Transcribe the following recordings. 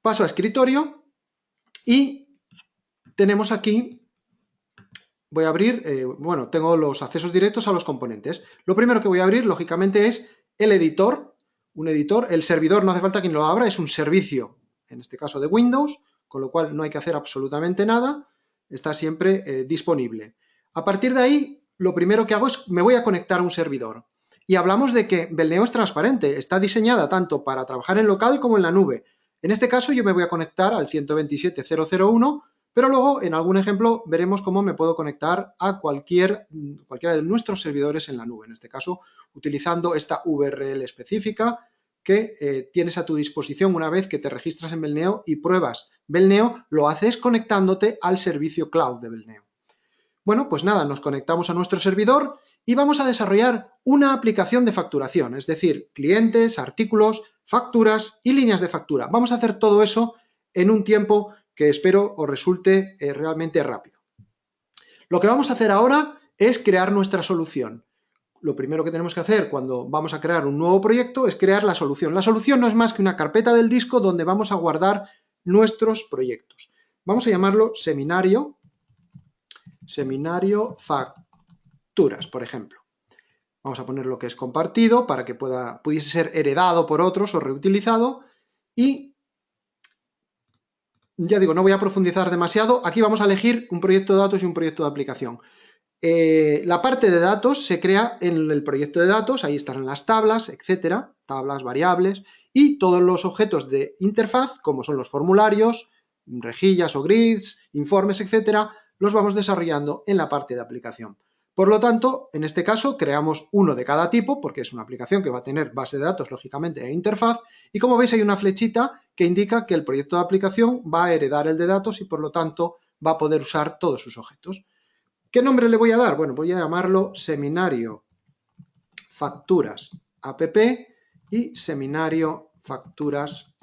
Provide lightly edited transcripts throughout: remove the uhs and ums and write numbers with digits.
Paso a escritorio y tenemos aquí, voy a abrir, bueno, tengo los accesos directos a los componentes. Lo primero que voy a abrir, lógicamente, es el editor. Un editor, el servidor no hace falta quien lo abra, es un servicio, en este caso de Windows, con lo cual no hay que hacer absolutamente nada, está siempre disponible. A partir de ahí, lo primero que hago es me voy a conectar a un servidor. Y hablamos de que Belneo es transparente, está diseñada tanto para trabajar en local como en la nube. En este caso yo me voy a conectar al 127.0.0.1, pero luego en algún ejemplo veremos cómo me puedo conectar a cualquiera de nuestros servidores en la nube, en este caso utilizando esta URL específica que tienes a tu disposición una vez que te registras en Belneo y pruebas Belneo, lo haces conectándote al servicio cloud de Belneo. Bueno, pues nada, nos conectamos a nuestro servidor y vamos a desarrollar una aplicación de facturación, es decir, clientes, artículos, facturas y líneas de factura. Vamos a hacer todo eso en un tiempo que espero os resulte realmente rápido. Lo que vamos a hacer ahora es crear nuestra solución. Lo primero que tenemos que hacer cuando vamos a crear un nuevo proyecto es crear la solución. La solución no es más que una carpeta del disco donde vamos a guardar nuestros proyectos. Vamos a llamarlo seminario facturas, por ejemplo. Vamos a poner lo que es compartido para que pudiese ser heredado por otros o reutilizado. Y ya digo, no voy a profundizar demasiado. Aquí vamos a elegir un proyecto de datos y un proyecto de aplicación. La parte de datos se crea en el proyecto de datos, ahí estarán las tablas, etcétera, tablas, variables, y todos los objetos de interfaz, como son los formularios, rejillas o grids, informes, etcétera, los vamos desarrollando en la parte de aplicación. Por lo tanto, en este caso, creamos uno de cada tipo, porque es una aplicación que va a tener base de datos, lógicamente, e interfaz, y como veis hay una flechita que indica que el proyecto de aplicación va a heredar el de datos y, por lo tanto, va a poder usar todos sus objetos. ¿Qué nombre le voy a dar? Bueno, voy a llamarlo seminario facturas app y seminario facturas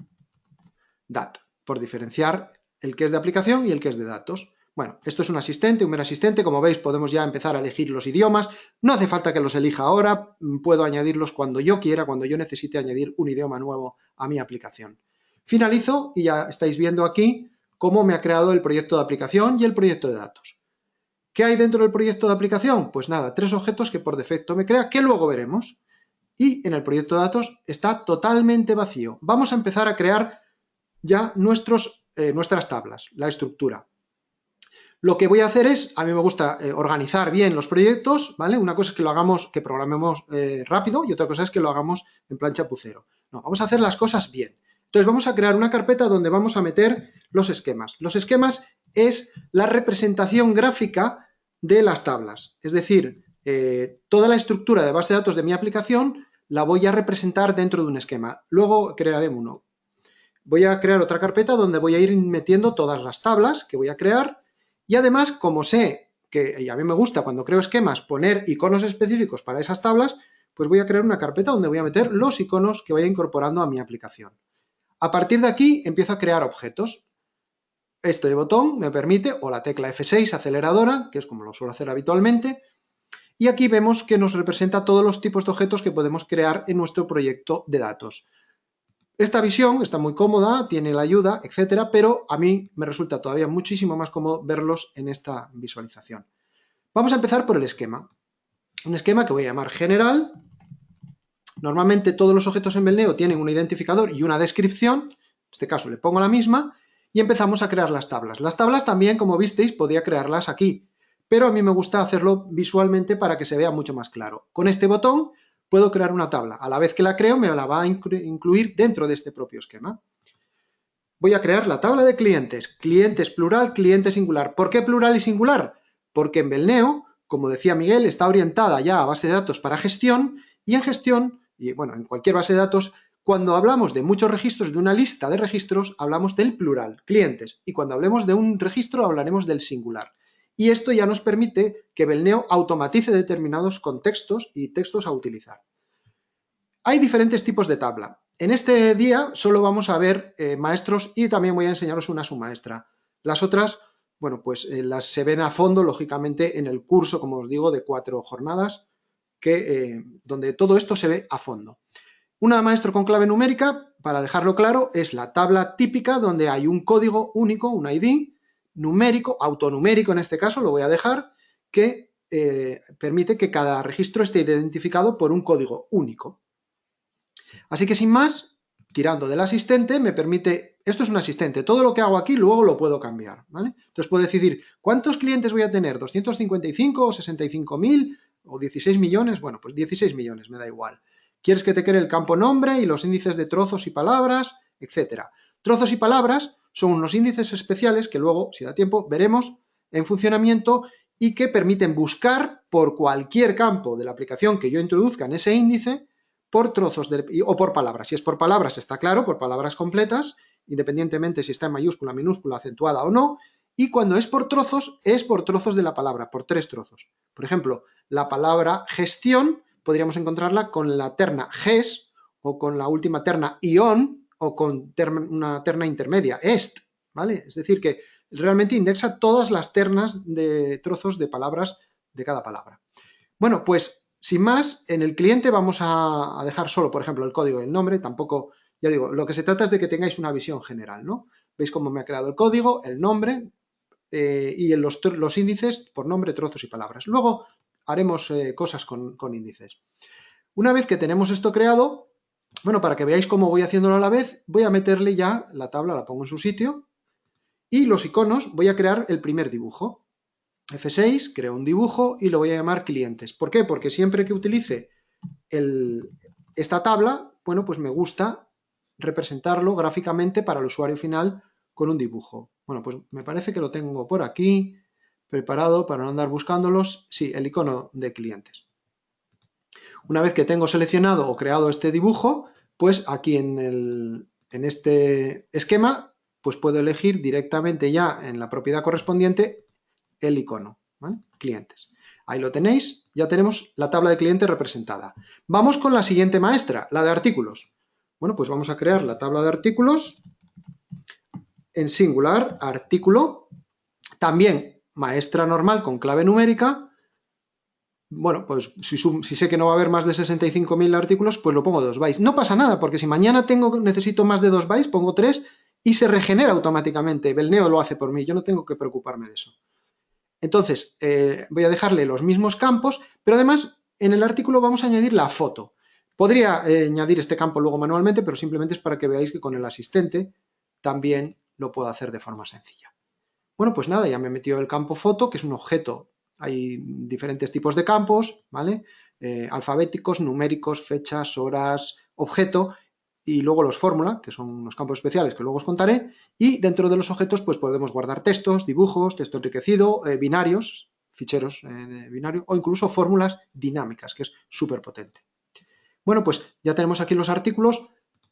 dat, por diferenciar el que es de aplicación y el que es de datos. Bueno, esto es un asistente, un mero asistente. Como veis, podemos ya empezar a elegir los idiomas. No hace falta que los elija ahora, puedo añadirlos cuando yo quiera, cuando yo necesite añadir un idioma nuevo a mi aplicación. Finalizo y ya estáis viendo aquí cómo me ha creado el proyecto de aplicación y el proyecto de datos. ¿Qué hay dentro del proyecto de aplicación? Pues nada, 3 objetos que por defecto me crea, que luego veremos. Y en el proyecto de datos está totalmente vacío. Vamos a empezar a crear ya nuestras tablas, la estructura. Lo que voy a hacer es, a mí me gusta organizar bien los proyectos, ¿vale? Una cosa es que lo hagamos, que programemos rápido y otra cosa es que lo hagamos en plan chapucero. No, vamos a hacer las cosas bien. Entonces vamos a crear una carpeta donde vamos a meter los esquemas. Los esquemas es la representación gráfica de las tablas. Es decir, toda la estructura de base de datos de mi aplicación la voy a representar dentro de un esquema. Luego crearé uno. Voy a crear otra carpeta donde voy a ir metiendo todas las tablas que voy a crear y además, como sé que a mí me gusta cuando creo esquemas poner iconos específicos para esas tablas, pues voy a crear una carpeta donde voy a meter los iconos que vaya incorporando a mi aplicación. A partir de aquí empiezo a crear objetos. Este botón me permite, o la tecla F6 aceleradora, que es como lo suelo hacer habitualmente, y aquí vemos que nos representa todos los tipos de objetos que podemos crear en nuestro proyecto de datos. Esta visión está muy cómoda, tiene la ayuda, etcétera, pero a mí me resulta todavía muchísimo más cómodo verlos en esta visualización. Vamos a empezar por el esquema. Un esquema que voy a llamar general. Normalmente todos los objetos en Belneo tienen un identificador y una descripción. En este caso le pongo la misma y empezamos a crear las tablas. Las tablas también, como visteis, podía crearlas aquí, pero a mí me gusta hacerlo visualmente para que se vea mucho más claro. Con este botón puedo crear una tabla. A la vez que la creo, me la va a incluir dentro de este propio esquema. Voy a crear la tabla de clientes. Clientes plural, cliente singular. ¿Por qué plural y singular? Porque en Belneo, como decía Miguel, está orientada ya a base de datos para gestión, y en gestión, y bueno, en cualquier base de datos, cuando hablamos de muchos registros, de una lista de registros, hablamos del plural, clientes, y cuando hablemos de un registro hablaremos del singular. Y esto ya nos permite que Belneo automatice determinados contextos y textos a utilizar. Hay diferentes tipos de tabla. En este día solo vamos a ver maestros y también voy a enseñaros una submaestra. Las otras, bueno, pues las se ven a fondo, lógicamente, en el curso, como os digo, de 4 jornadas, donde todo esto se ve a fondo. Una maestro con clave numérica, para dejarlo claro, es la tabla típica donde hay un código único, un ID, numérico, autonumérico en este caso, lo voy a dejar, que permite que cada registro esté identificado por un código único. Así que sin más, tirando del asistente, me permite, esto es un asistente, todo lo que hago aquí luego lo puedo cambiar, ¿vale? Entonces puedo decidir, ¿cuántos clientes voy a tener? ¿255 o 65.000 o 16 millones? Bueno, pues 16 millones, me da igual. ¿Quieres que te cree el campo nombre y los índices de trozos y palabras, etcétera? Trozos y palabras son unos índices especiales que luego, si da tiempo, veremos en funcionamiento y que permiten buscar por cualquier campo de la aplicación que yo introduzca en ese índice por trozos o por palabras. Si es por palabras, está claro, por palabras completas, independientemente si está en mayúscula, minúscula, acentuada o no, y cuando es por trozos de la palabra, por 3 trozos. Por ejemplo, la palabra gestión podríamos encontrarla con la terna ges, o con la última terna ion, o con una terna intermedia, est, ¿vale? Es decir, que realmente indexa todas las ternas de trozos de palabras de cada palabra. Bueno, pues sin más, en el cliente vamos a dejar solo, por ejemplo, el código y el nombre, tampoco, ya digo, lo que se trata es de que tengáis una visión general, ¿no? Veis cómo me ha creado el código, el nombre y los índices por nombre, trozos y palabras. Luego haremos cosas con índices. Una vez que tenemos esto creado, bueno, para que veáis cómo voy haciéndolo a la vez, voy a meterle ya la tabla, la pongo en su sitio, y los iconos voy a crear el primer dibujo. F6, creo un dibujo y lo voy a llamar clientes. ¿Por qué? Porque siempre que utilice esta tabla, bueno, pues me gusta representarlo gráficamente para el usuario final con un dibujo. Bueno, pues me parece que lo tengo por aquí, preparado para no andar buscándolos. Sí, el icono de clientes. Una vez que tengo seleccionado o creado este dibujo, pues aquí en este esquema, pues puedo elegir directamente ya en la propiedad correspondiente el icono, ¿vale? Clientes. Ahí lo tenéis, ya tenemos la tabla de clientes representada. Vamos con la siguiente maestra, la de artículos. Bueno, pues vamos a crear la tabla de artículos en singular, artículo, también maestra normal con clave numérica. Bueno, pues si sé que no va a haber más de 65.000 artículos, pues lo pongo 2 bytes. No pasa nada, porque si mañana necesito más de 2 bytes, pongo 3 y se regenera automáticamente. Belneo lo hace por mí, yo no tengo que preocuparme de eso. Entonces, voy a dejarle los mismos campos, pero además en el artículo vamos a añadir la foto. Podría añadir este campo luego manualmente, pero simplemente es para que veáis que con el asistente también lo puedo hacer de forma sencilla. Bueno, pues nada, ya me he metido el campo foto, que es un objeto. Hay diferentes tipos de campos, ¿vale? Alfabéticos, numéricos, fechas, horas, objeto, y luego los fórmula, que son unos campos especiales que luego os contaré, y dentro de los objetos pues podemos guardar textos, dibujos, texto enriquecido, binarios, ficheros de binario, o incluso fórmulas dinámicas, que es súper potente. Bueno, pues ya tenemos aquí los artículos,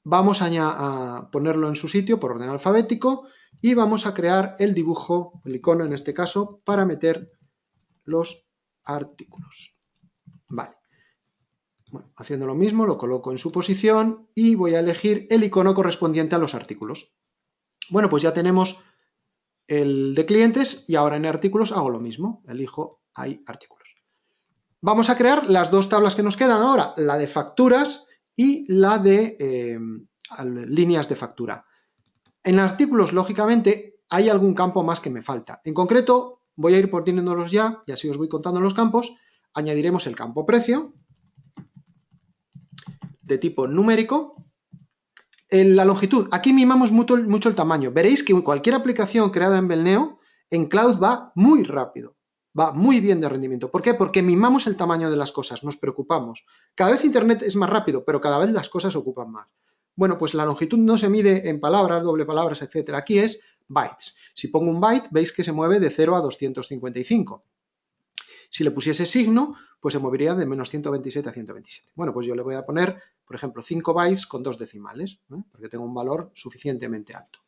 vamos a ponerlo en su sitio por orden alfabético y vamos a crear el dibujo, el icono en este caso, para meter los artículos. Vale. Bueno, haciendo lo mismo, lo coloco en su posición y voy a elegir el icono correspondiente a los artículos. Bueno, pues ya tenemos el de clientes y ahora en artículos hago lo mismo. Elijo ahí artículos. Vamos a crear las dos tablas que nos quedan ahora, la de facturas y la de líneas de factura. En artículos, lógicamente, hay algún campo más que me falta. En concreto, voy a ir poniéndolos ya, y así os voy contando los campos. Añadiremos el campo precio, de tipo numérico. La longitud, aquí mimamos mucho el tamaño. Veréis que cualquier aplicación creada en Belneo, en Cloud va muy rápido, va muy bien de rendimiento. ¿Por qué? Porque mimamos el tamaño de las cosas, nos preocupamos. Cada vez Internet es más rápido, pero cada vez las cosas ocupan más. Bueno, pues la longitud no se mide en palabras, doble palabras, etc. Aquí es bytes. Si pongo un byte, veis que se mueve de 0 a 255. Si le pusiese signo, pues se movería de menos 127 a 127. Bueno, pues yo le voy a poner, por ejemplo, 5 bytes con 2 decimales, porque tengo un valor suficientemente alto.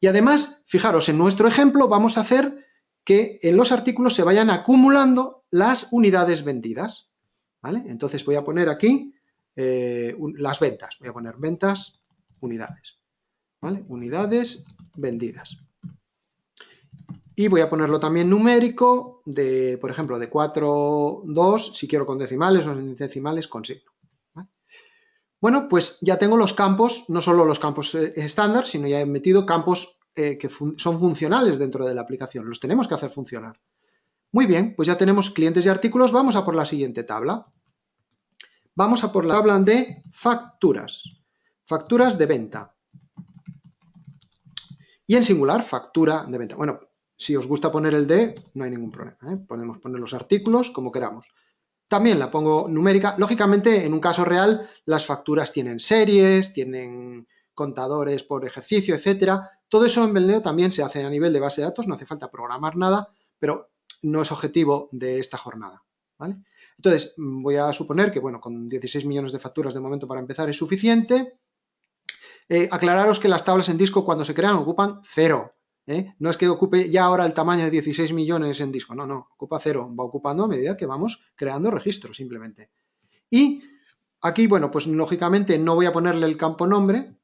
Y además, fijaros, en nuestro ejemplo vamos a hacer que en los artículos se vayan acumulando las unidades vendidas, ¿vale? Entonces voy a poner aquí las ventas. Voy a poner ventas, unidades, ¿vale? Unidades vendidas. Y voy a ponerlo también numérico, por ejemplo, de 4, 2, si quiero con decimales o sin decimales, con signo. ¿Vale? Bueno, pues ya tengo los campos, no solo los campos estándar, sino ya he metido campos que son funcionales dentro de la aplicación. Los tenemos que hacer funcionar. Muy bien, pues ya tenemos clientes y artículos. Vamos a por la siguiente tabla. Vamos a por la tabla de facturas. Facturas de venta. Y en singular, factura de venta. Bueno, si os gusta poner el de, no hay ningún problema, ¿eh? Podemos poner los artículos como queramos. También la pongo numérica. Lógicamente, en un caso real, las facturas tienen series, tienen contadores por ejercicio, etcétera. Todo eso en Belneo también se hace a nivel de base de datos, no hace falta programar nada, pero no es objetivo de esta jornada, ¿vale? Entonces, voy a suponer que, bueno, con 16 millones de facturas de momento para empezar es suficiente. Aclararos que las tablas en disco cuando se crean ocupan 0. No es que ocupe ya ahora el tamaño de 16 millones en disco, no, ocupa 0, va ocupando a medida que vamos creando registros simplemente. Y aquí, bueno, pues lógicamente no voy a ponerle el campo nombre,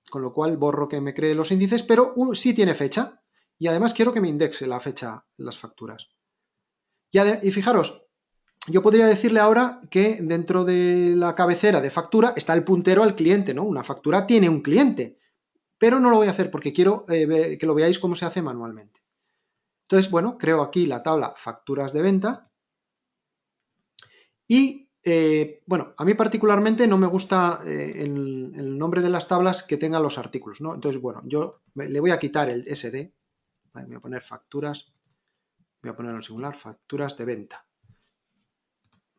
con lo cual borro que me cree los índices, pero sí tiene fecha, y además quiero que me indexe la fecha en las facturas. Y fijaros, yo podría decirle ahora que dentro de la cabecera de factura está el puntero al cliente, ¿no? Una factura tiene un cliente, pero no lo voy a hacer porque quiero que lo veáis cómo se hace manualmente. Entonces, bueno, creo aquí la tabla facturas de venta y, bueno, a mí particularmente no me gusta el nombre de las tablas que tengan los artículos, ¿no? Entonces, bueno, yo le voy a quitar el SD, ¿vale? Voy a poner facturas, voy a poner en singular, facturas de venta,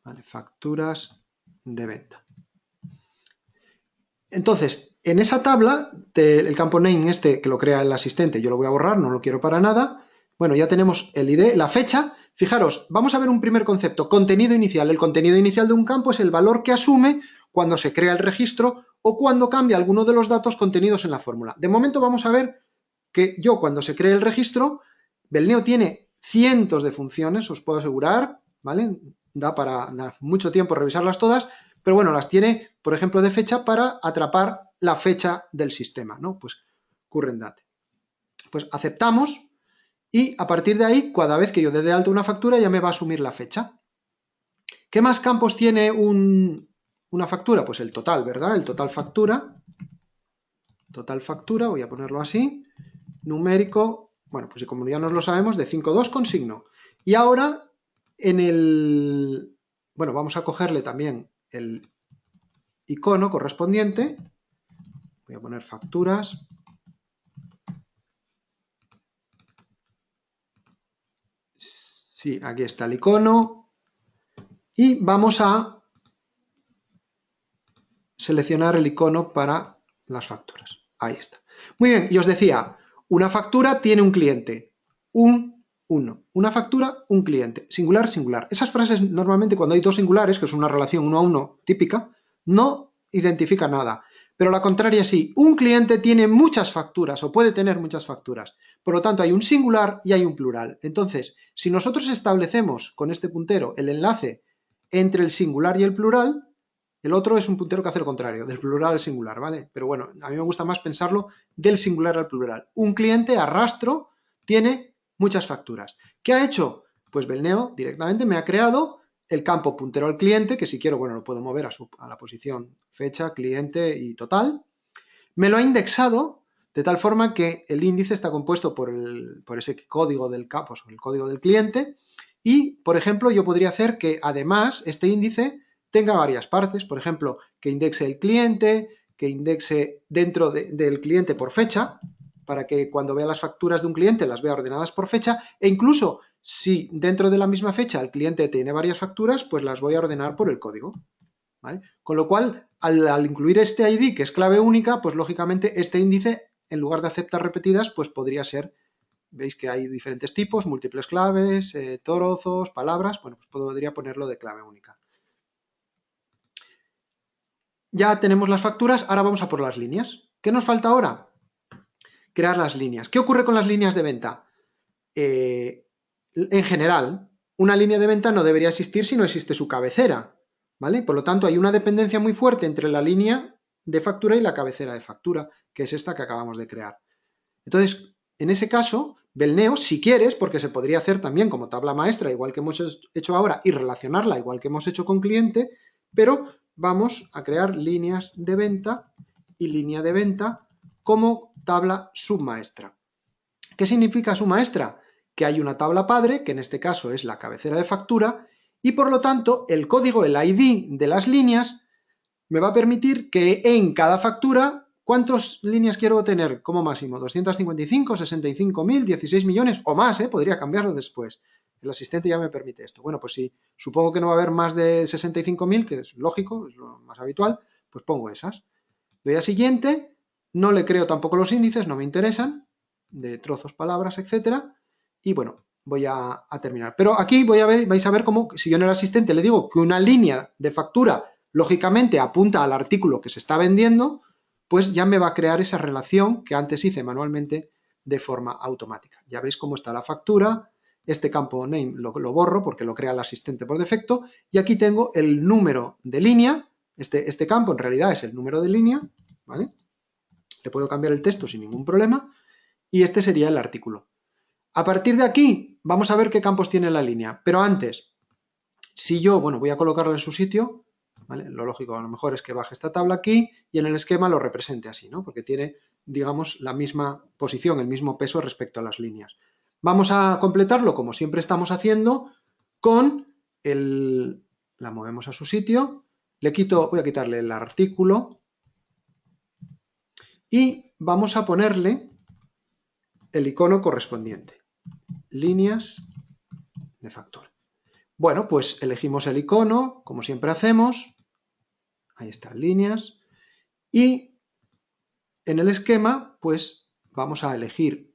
¿vale? Facturas de venta. Entonces, en esa tabla, el campo name este que lo crea el asistente, yo lo voy a borrar, no lo quiero para nada. Bueno, ya tenemos el ID, la fecha. Fijaros, vamos a ver un primer concepto, contenido inicial. El contenido inicial de un campo es el valor que asume cuando se crea el registro o cuando cambia alguno de los datos contenidos en la fórmula. De momento vamos a ver que yo cuando se cree el registro, Belneo tiene cientos de funciones, os puedo asegurar, ¿vale? Da para dar mucho tiempo revisarlas todas, pero bueno, las tiene, por ejemplo, de fecha para atrapar la fecha del sistema, ¿no? Pues current date. Pues aceptamos y a partir de ahí, cada vez que yo dé de alta una factura, ya me va a asumir la fecha. ¿Qué más campos tiene una factura? Pues el total, ¿verdad? El total factura. Total factura, voy a ponerlo así. Numérico, bueno, pues como ya nos lo sabemos, de 5.2 con signo. Y ahora, en el... Bueno, vamos a cogerle también el icono correspondiente. Voy a poner facturas. Sí, aquí está el icono. Y vamos a seleccionar el icono para las facturas. Ahí está. Muy bien, y os decía, una factura tiene un cliente. Uno. Una factura, un cliente. Singular, singular. Esas frases normalmente cuando hay dos singulares, que es una relación 1 a 1 típica, no identifica nada. Pero la contraria sí. Un cliente tiene muchas facturas o puede tener muchas facturas. Por lo tanto, hay un singular y hay un plural. Entonces, si nosotros establecemos con este puntero el enlace entre el singular y el plural, el otro es un puntero que hace lo contrario, del plural al singular, ¿vale? Pero bueno, a mí me gusta más pensarlo del singular al plural. Un cliente a rastro tiene muchas facturas. ¿Qué ha hecho? Pues Belneo directamente me ha creado el campo puntero al cliente, que si quiero, bueno, lo puedo mover a la posición fecha, cliente y total. Me lo ha indexado de tal forma que el índice está compuesto por ese código del campo, el código del cliente, y, por ejemplo, yo podría hacer que además este índice tenga varias partes, por ejemplo, que indexe el cliente, que indexe dentro del cliente por fecha, para que cuando vea las facturas de un cliente las vea ordenadas por fecha, e incluso si dentro de la misma fecha el cliente tiene varias facturas, pues las voy a ordenar por el código, ¿vale? Con lo cual, al incluir este ID, que es clave única, pues lógicamente este índice, en lugar de aceptar repetidas, pues podría ser, veis que hay diferentes tipos, múltiples claves, trozos, palabras, bueno, pues podría ponerlo de clave única. Ya tenemos las facturas, ahora vamos a por las líneas. ¿Qué nos falta ahora? Crear las líneas. ¿Qué ocurre con las líneas de venta? En general, una línea de venta no debería existir si no existe su cabecera, ¿vale? Por lo tanto, hay una dependencia muy fuerte entre la línea de factura y la cabecera de factura, que es esta que acabamos de crear. Entonces, en ese caso, Belneo, si quieres, porque se podría hacer también como tabla maestra, igual que hemos hecho ahora, y relacionarla igual que hemos hecho con cliente, pero vamos a crear líneas de venta y línea de venta como tabla submaestra. ¿Qué significa submaestra? Que hay una tabla padre, que en este caso es la cabecera de factura, y por lo tanto el código, el ID de las líneas, me va a permitir que en cada factura, ¿cuántas líneas quiero tener como máximo? 255, 65.000, 16 millones o más, podría cambiarlo después. El asistente ya me permite esto. Bueno, pues si supongo que no va a haber más de 65.000, que es lógico, es lo más habitual, pues pongo esas. Doy a siguiente, no le creo tampoco los índices, no me interesan, de trozos, palabras, etcétera. Y bueno, voy a terminar. Pero aquí vais a ver cómo, si yo en el asistente le digo que una línea de factura lógicamente apunta al artículo que se está vendiendo, pues ya me va a crear esa relación que antes hice manualmente de forma automática. Ya veis cómo está la factura, este campo name lo borro porque lo crea el asistente por defecto, y aquí tengo el número de línea, este campo en realidad es el número de línea, ¿vale? Le puedo cambiar el texto sin ningún problema, y este sería el artículo. A partir de aquí, vamos a ver qué campos tiene la línea, pero antes, si yo, bueno, voy a colocarlo en su sitio, ¿vale? Lo lógico a lo mejor es que baje esta tabla aquí y en el esquema lo represente así, ¿no? Porque tiene, digamos, la misma posición, el mismo peso respecto a las líneas. Vamos a completarlo como siempre estamos haciendo con la movemos a su sitio, voy a quitarle el artículo y vamos a ponerle el icono correspondiente, líneas de factura. Bueno, pues elegimos el icono, como siempre hacemos, ahí están líneas, y en el esquema, pues vamos a elegir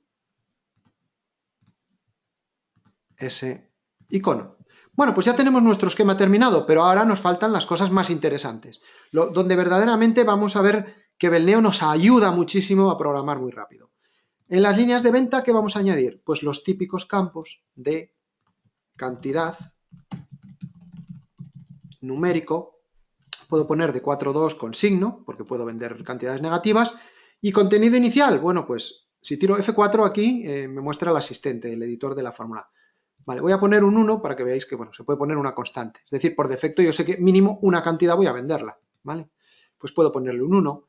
ese icono. Bueno, pues ya tenemos nuestro esquema terminado, pero ahora nos faltan las cosas más interesantes, donde verdaderamente vamos a ver que Belneo nos ayuda muchísimo a programar muy rápido. En las líneas de venta, ¿qué vamos a añadir? Pues los típicos campos de cantidad, numérico, puedo poner de 4.2 con signo, porque puedo vender cantidades negativas, y contenido inicial, bueno, pues si tiro F4 aquí, me muestra el asistente, el editor de la fórmula. Vale, voy a poner un 1 para que veáis que, bueno, se puede poner una constante. Es decir, por defecto yo sé que mínimo una cantidad voy a venderla, ¿vale? Pues puedo ponerle un 1.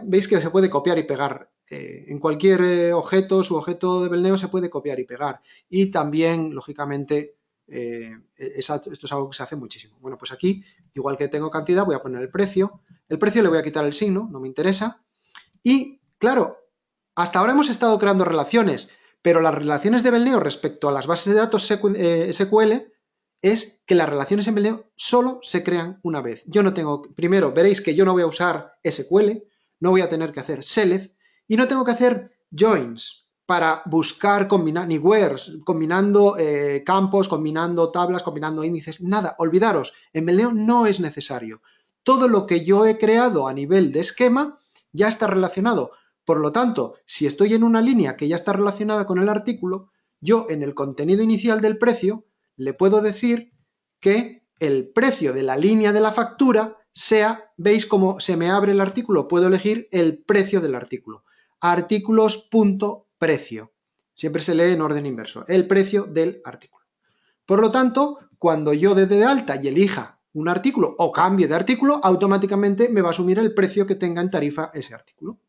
Veis que se puede copiar y pegar. En cualquier objeto, su objeto de Belneo se puede copiar y pegar. Y también, lógicamente, esto es algo que se hace muchísimo. Bueno, pues aquí, igual que tengo cantidad, voy a poner el precio. El precio le voy a quitar el signo, no me interesa. Y, claro, hasta ahora hemos estado creando relaciones, pero las relaciones de Belneo respecto a las bases de datos SQL es que las relaciones en Belneo solo se crean una vez. Yo no tengo, primero veréis que yo no voy a usar SQL, no voy a tener que hacer select y no tengo que hacer joins para buscar, ni wheres, combinando campos, combinando tablas, combinando índices, nada, olvidaros, en Belneo no es necesario. Todo lo que yo he creado a nivel de esquema ya está relacionado. Por lo tanto, si estoy en una línea que ya está relacionada con el artículo, yo en el contenido inicial del precio le puedo decir que el precio de la línea de la factura sea, veis cómo se me abre el artículo, puedo elegir el precio del artículo. Artículos.precio. Siempre se lee en orden inverso, el precio del artículo. Por lo tanto, cuando yo dé de alta y elija un artículo o cambie de artículo, automáticamente me va a asumir el precio que tenga en tarifa ese artículo.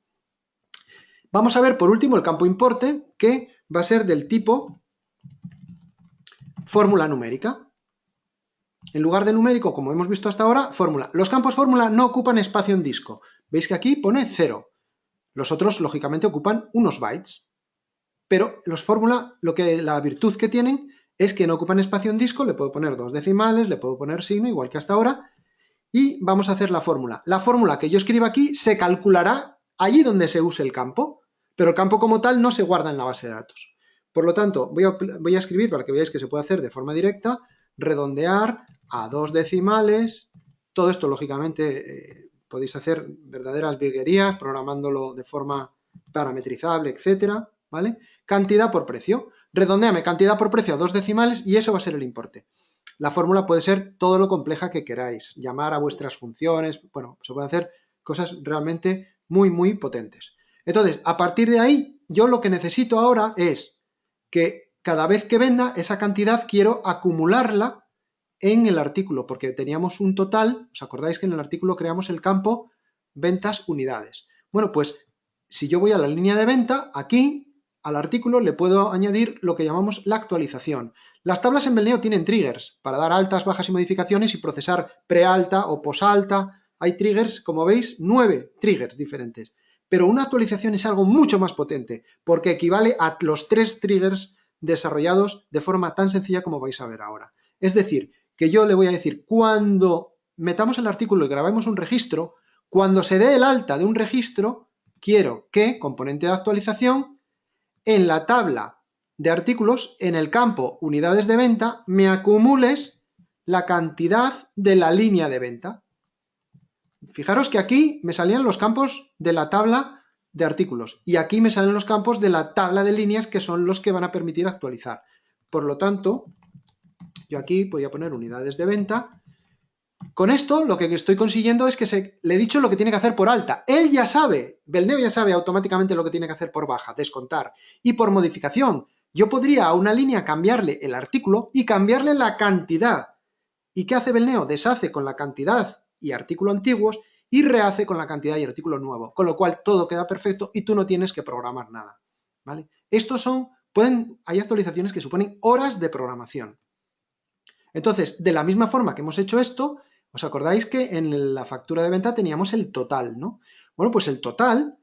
Vamos a ver por último el campo importe, que va a ser del tipo fórmula numérica. En lugar de numérico, como hemos visto hasta ahora, fórmula. Los campos fórmula no ocupan espacio en disco. Veis que aquí pone 0. Los otros, lógicamente, ocupan unos bytes. Pero los fórmula, la virtud que tienen es que no ocupan espacio en disco, le puedo poner 2 decimales, le puedo poner signo, igual que hasta ahora, y vamos a hacer la fórmula. La fórmula que yo escriba aquí se calculará allí donde se use el campo, pero el campo como tal no se guarda en la base de datos. Por lo tanto, voy a escribir, para que veáis que se puede hacer de forma directa, redondear a 2 decimales, todo esto lógicamente podéis hacer verdaderas virguerías, programándolo de forma parametrizable, etcétera, ¿vale? Cantidad por precio, redondeame cantidad por precio a 2 decimales y eso va a ser el importe. La fórmula puede ser todo lo compleja que queráis, llamar a vuestras funciones, bueno, se pueden hacer cosas realmente muy, muy potentes. Entonces, a partir de ahí, yo lo que necesito ahora es que cada vez que venda esa cantidad quiero acumularla en el artículo, porque teníamos un total, ¿os acordáis que en el artículo creamos el campo ventas unidades? Bueno, pues si yo voy a la línea de venta, aquí al artículo le puedo añadir lo que llamamos la actualización. Las tablas en Belneo tienen triggers para dar altas, bajas y modificaciones y procesar prealta o posalta. Hay triggers, como veis, 9 triggers diferentes. Pero una actualización es algo mucho más potente, porque equivale a los 3 triggers desarrollados de forma tan sencilla como vais a ver ahora. Es decir, que yo le voy a decir, cuando metamos el artículo y grabemos un registro, cuando se dé el alta de un registro, quiero que, componente de actualización, en la tabla de artículos, en el campo unidades de venta, me acumules la cantidad de la línea de venta. Fijaros que aquí me salían los campos de la tabla de artículos y aquí me salen los campos de la tabla de líneas, que son los que van a permitir actualizar. Por lo tanto, yo aquí voy a poner unidades de venta. Con esto lo que estoy consiguiendo es que le he dicho lo que tiene que hacer por alta. Él ya sabe, Belneo ya sabe automáticamente lo que tiene que hacer por baja, descontar. Y por modificación, yo podría a una línea cambiarle el artículo y cambiarle la cantidad. ¿Y qué hace Belneo? Deshace con la cantidad y artículo antiguos y rehace con la cantidad y artículo nuevo. Con lo cual todo queda perfecto y tú no tienes que programar nada. ¿Vale? Estos son, hay actualizaciones que suponen horas de programación. Entonces, de la misma forma que hemos hecho esto, ¿os acordáis que en la factura de venta teníamos el total, ¿no? Bueno, pues el total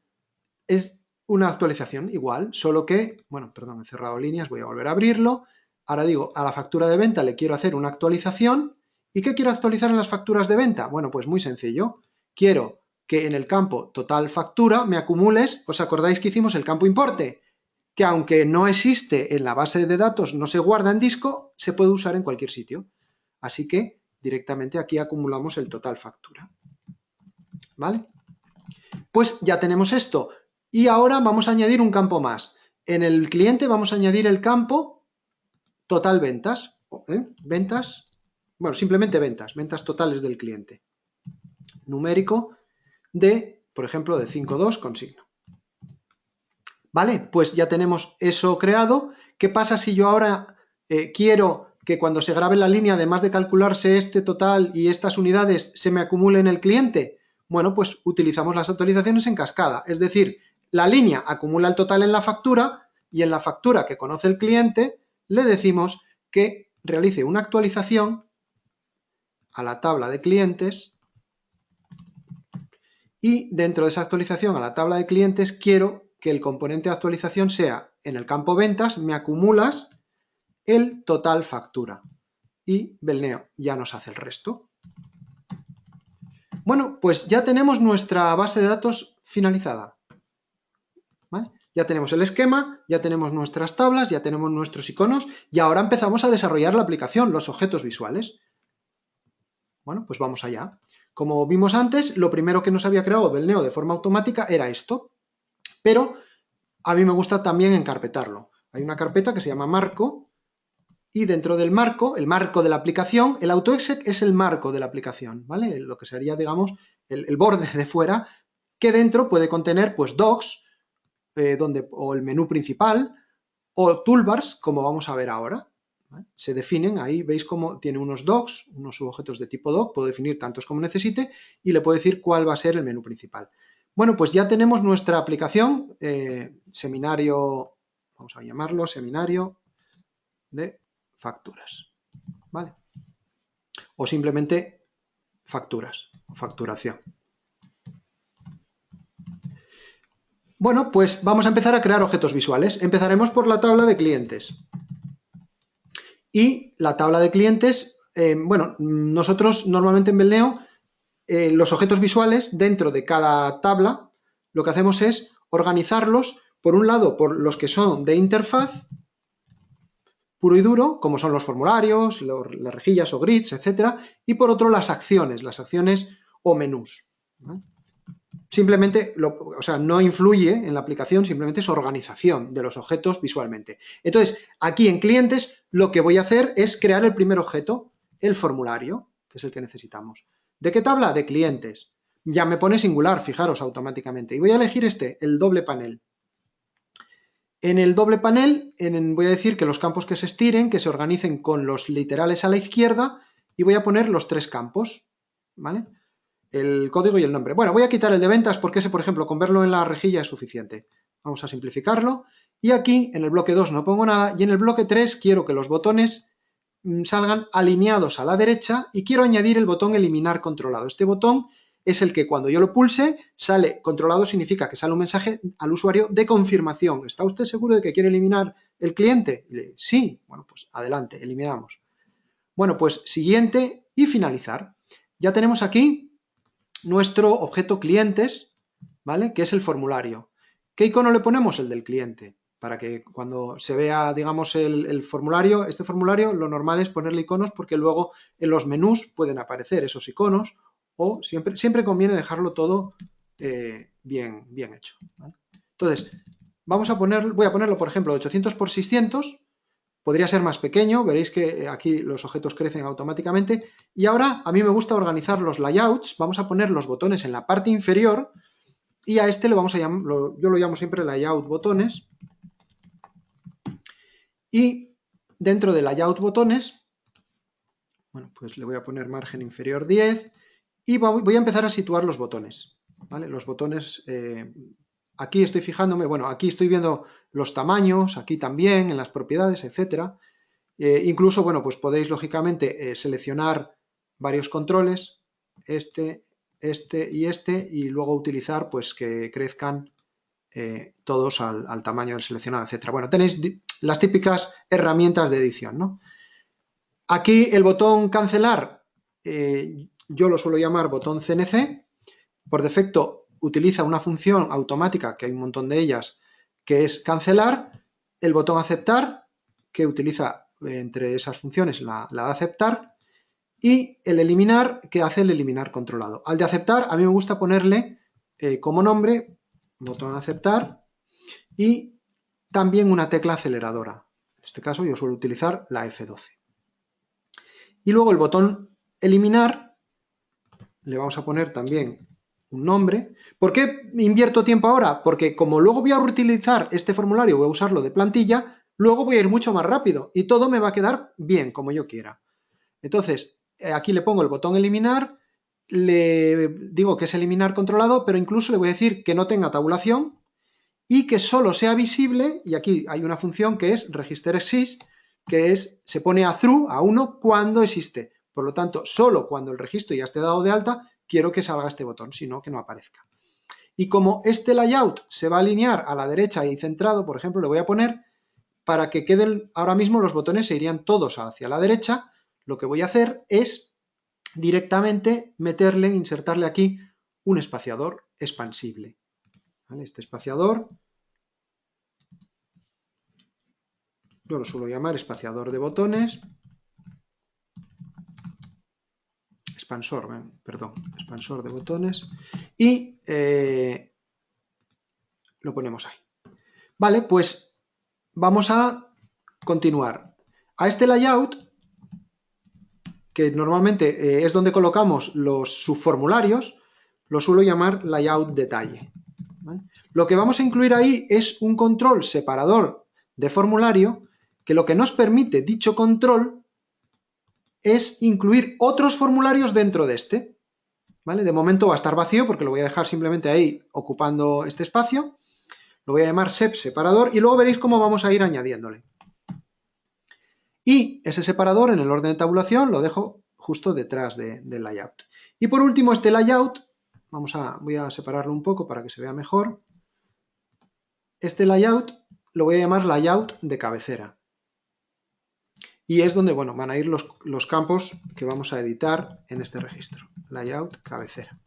es una actualización igual, solo que, bueno, perdón, he cerrado líneas, voy a volver a abrirlo. Ahora digo, a la factura de venta le quiero hacer una actualización. ¿Y qué quiero actualizar en las facturas de venta? Bueno, pues muy sencillo. Quiero que en el campo total factura me acumules, ¿os acordáis que hicimos el campo importe? Que aunque no existe en la base de datos, no se guarda en disco, se puede usar en cualquier sitio. Así que directamente aquí acumulamos el total factura. ¿Vale? Pues ya tenemos esto. Y ahora vamos a añadir un campo más. En el cliente vamos a añadir el campo total ventas. Ventas, bueno, simplemente ventas totales del cliente. Numérico de, por ejemplo, de 5.2 con signo. ¿Vale? Pues ya tenemos eso creado. ¿Qué pasa si yo ahora quiero que cuando se grabe la línea, además de calcularse este total y estas unidades, se me acumule en el cliente? Bueno, pues utilizamos las actualizaciones en cascada. Es decir, la línea acumula el total en la factura y en la factura que conoce el cliente le decimos que realice una actualización a la tabla de clientes y dentro de esa actualización a la tabla de clientes quiero que el componente de actualización sea, en el campo ventas, me acumulas el total factura. Y Belneo ya nos hace el resto. Bueno, pues ya tenemos nuestra base de datos finalizada. ¿Vale? Ya tenemos el esquema, ya tenemos nuestras tablas, ya tenemos nuestros iconos y ahora empezamos a desarrollar la aplicación, los objetos visuales. Bueno, pues vamos allá. Como vimos antes, lo primero que nos había creado Belneo de forma automática era esto. Pero a mí me gusta también encarpetarlo. Hay una carpeta que se llama marco y dentro del marco, el marco de la aplicación, el AutoExec es el marco de la aplicación, ¿vale? Lo que sería, digamos, el borde de fuera, que dentro puede contener, pues, docs, o el menú principal, o toolbars, como vamos a ver ahora. ¿Vale? Se definen, ahí veis cómo tiene unos docs, unos subobjetos de tipo doc, puedo definir tantos como necesite y le puedo decir cuál va a ser el menú principal. Bueno, pues ya tenemos nuestra aplicación, seminario, vamos a llamarlo seminario de facturas, ¿vale? O simplemente facturas, facturación. Bueno, pues vamos a empezar a crear objetos visuales. Empezaremos por la tabla de clientes. Y la tabla de clientes, bueno, nosotros normalmente en Belneo, los objetos visuales dentro de cada tabla, lo que hacemos es organizarlos, por un lado, por los que son de interfaz, puro y duro, como son los formularios, las rejillas o grids, etc. Y por otro, las acciones o menús. ¿Vale? Simplemente, o sea, no influye en la aplicación, simplemente es organización de los objetos visualmente. Entonces, aquí en clientes, lo que voy a hacer es crear el primer objeto, el formulario, que es el que necesitamos. ¿De qué tabla? De clientes. Ya me pone singular, fijaros, automáticamente. Y voy a elegir el doble panel. En el doble panel voy a decir que los campos que se estiren, que se organicen con los literales a la izquierda y voy a poner los 3 campos, ¿vale? El código y el nombre. Bueno, voy a quitar el de ventas porque ese, por ejemplo, con verlo en la rejilla es suficiente. Vamos a simplificarlo. Y aquí, en el bloque 2 no pongo nada, y en el bloque 3 quiero que los botones salgan alineados a la derecha y quiero añadir el botón eliminar controlado. Este botón es el que cuando yo lo pulse sale controlado, significa que sale un mensaje al usuario de confirmación. ¿Está usted seguro de que quiere eliminar el cliente? Sí. Bueno, pues adelante, eliminamos. Bueno, pues siguiente y finalizar. Ya tenemos aquí nuestro objeto clientes, ¿vale? Que es el formulario. ¿Qué icono le ponemos? El del cliente. Para que cuando se vea, digamos, el formulario, este formulario, lo normal es ponerle iconos porque luego en los menús pueden aparecer esos iconos o siempre conviene dejarlo todo bien hecho, ¿vale? Entonces, voy a ponerlo, por ejemplo, 800 por 600. Podría ser más pequeño, veréis que aquí los objetos crecen automáticamente. Y ahora a mí me gusta organizar los layouts. Vamos a poner los botones en la parte inferior y a este le vamos a llamar, yo lo llamo siempre layout botones. Y dentro de layout botones, bueno, pues le voy a poner margen inferior 10 y voy a empezar a situar los botones, ¿vale? Los botones, aquí estoy fijándome, bueno, aquí estoy viendo los tamaños, aquí también, en las propiedades, etcétera. Incluso, bueno, pues podéis lógicamente seleccionar varios controles, este y luego utilizar pues que crezcan todos al tamaño del seleccionado, etcétera. Bueno, tenéis las típicas herramientas de edición, ¿no? Aquí el botón cancelar, yo lo suelo llamar botón CNC. Por defecto utiliza una función automática, que hay un montón de ellas, que es cancelar. El botón aceptar, que utiliza entre esas funciones la de aceptar. Y el eliminar, que hace el eliminar controlado. Al de aceptar, a mí me gusta ponerle como nombre, botón aceptar, y también una tecla aceleradora. En este caso yo suelo utilizar la F12. Y luego el botón eliminar, le vamos a poner también un nombre. ¿Por qué invierto tiempo ahora? Porque como luego voy a reutilizar este formulario, voy a usarlo de plantilla, luego voy a ir mucho más rápido y todo me va a quedar bien, como yo quiera. Entonces, aquí le pongo el botón eliminar, le digo que es eliminar controlado, pero incluso le voy a decir que no tenga tabulación y que solo sea visible, y aquí hay una función que es register exist, que es, se pone a true, a 1, cuando existe. Por lo tanto, solo cuando el registro ya esté dado de alta, quiero que salga este botón, si no, que no aparezca. Y como este layout se va a alinear a la derecha y centrado, por ejemplo, le voy a poner, para que queden, ahora mismo los botones se irían todos hacia la derecha, lo que voy a hacer es directamente insertarle aquí un espaciador expansible. ¿Vale? Este espaciador, yo lo suelo llamar espaciador de botones, expansor de botones, y lo ponemos ahí. Vale, pues vamos a continuar. A este layout, que normalmente es donde colocamos los subformularios, lo suelo llamar layout detalle. ¿Vale? Lo que vamos a incluir ahí es un control separador de formulario que lo que nos permite dicho control es incluir otros formularios dentro de este. ¿Vale? De momento va a estar vacío porque lo voy a dejar simplemente ahí ocupando este espacio. Lo voy a llamar sep separador y luego veréis cómo vamos a ir añadiéndole. Y ese separador en el orden de tabulación lo dejo justo detrás del layout. Y por último este layout, voy a separarlo un poco para que se vea mejor. Este layout lo voy a llamar layout de cabecera. Y es donde, bueno, van a ir los campos que vamos a editar en este registro. Layout cabecera.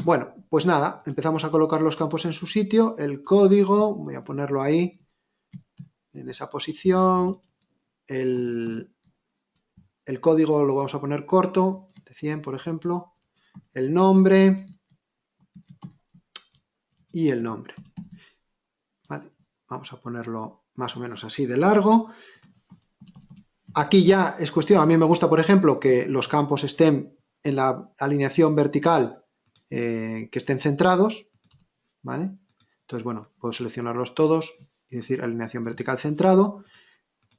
Bueno, pues nada, empezamos a colocar los campos en su sitio. El código, voy a ponerlo ahí, en esa posición. El código lo vamos a poner corto, de 100 por ejemplo, el nombre y el nombre. Vale, vamos a ponerlo más o menos así de largo. Aquí ya es cuestión, a mí me gusta por ejemplo que los campos estén en la alineación vertical, que estén centrados, ¿vale? Entonces bueno, puedo seleccionarlos todos y decir alineación vertical centrado.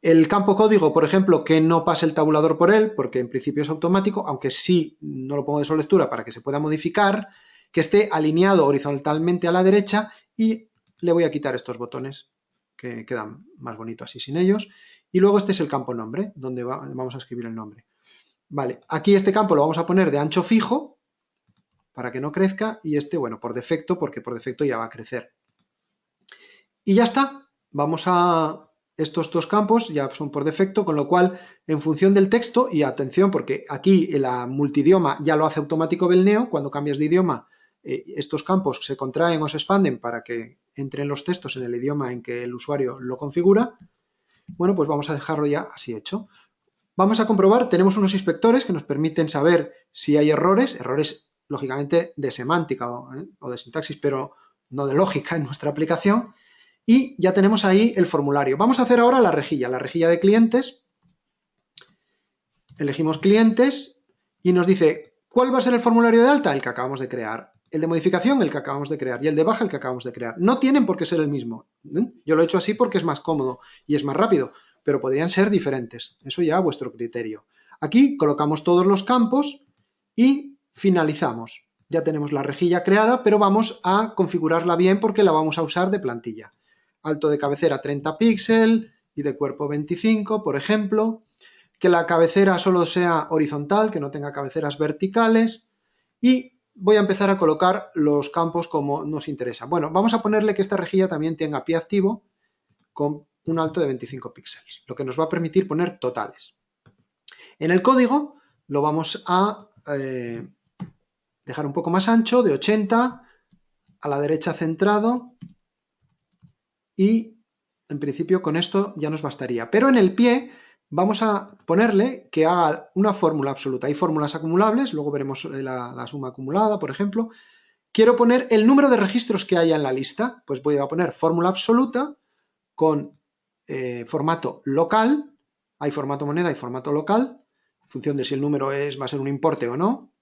El campo código, por ejemplo, que no pase el tabulador por él, porque en principio es automático, aunque sí no lo pongo de solectura para que se pueda modificar, que esté alineado horizontalmente a la derecha y le voy a quitar estos botones que quedan más bonitos así sin ellos. Y luego este es el campo nombre, donde vamos a escribir el nombre. Vale, aquí este campo lo vamos a poner de ancho fijo para que no crezca y este, bueno, por defecto, porque por defecto ya va a crecer. Y ya está, vamos a... Estos dos campos ya son por defecto, con lo cual, en función del texto, y atención, porque aquí la multidioma ya lo hace automático Belneo, cuando cambias de idioma, estos campos se contraen o se expanden para que entren los textos en el idioma en que el usuario lo configura. Bueno, pues vamos a dejarlo ya así hecho. Vamos a comprobar, tenemos unos inspectores que nos permiten saber si hay errores lógicamente de semántica o de sintaxis, pero no de lógica en nuestra aplicación. Y ya tenemos ahí el formulario. Vamos a hacer ahora la rejilla de clientes. Elegimos clientes y nos dice, ¿cuál va a ser el formulario de alta? El que acabamos de crear. El de modificación, el que acabamos de crear. Y el de baja, el que acabamos de crear. No tienen por qué ser el mismo. Yo lo he hecho así porque es más cómodo y es más rápido, pero podrían ser diferentes. Eso ya a vuestro criterio. Aquí colocamos todos los campos y finalizamos. Ya tenemos la rejilla creada, pero vamos a configurarla bien porque la vamos a usar de plantilla. Alto de cabecera 30 píxeles y de cuerpo 25, por ejemplo. Que la cabecera solo sea horizontal, que no tenga cabeceras verticales. Y voy a empezar a colocar los campos como nos interesa. Bueno, vamos a ponerle que esta rejilla también tenga pie activo con un alto de 25 píxeles, lo que nos va a permitir poner totales. En el código lo vamos a dejar un poco más ancho, de 80, a la derecha centrado, y en principio con esto ya nos bastaría. Pero en el pie vamos a ponerle que haga una fórmula absoluta. Hay fórmulas acumulables, luego veremos la suma acumulada, por ejemplo. Quiero poner el número de registros que haya en la lista, pues voy a poner fórmula absoluta con formato local. Hay formato moneda y formato local, en función de si el número va a ser un importe o no.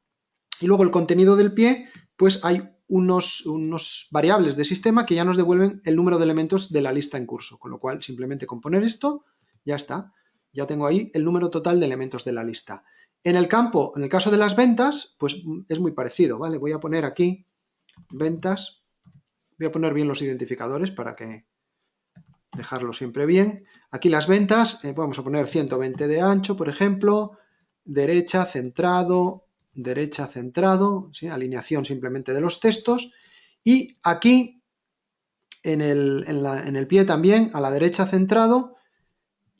Y luego el contenido del pie, pues hay unos variables de sistema que ya nos devuelven el número de elementos de la lista en curso, con lo cual simplemente con poner esto, ya está. Ya tengo ahí el número total de elementos de la lista. En el campo, en el caso de las ventas, pues es muy parecido, ¿vale? Voy a poner aquí ventas, voy a poner bien los identificadores para que dejarlo siempre bien. Aquí las ventas, vamos a poner 120 de ancho, por ejemplo, derecha, centrado, ¿sí? Alineación simplemente de los textos. Y aquí, en el pie también, a la derecha centrado,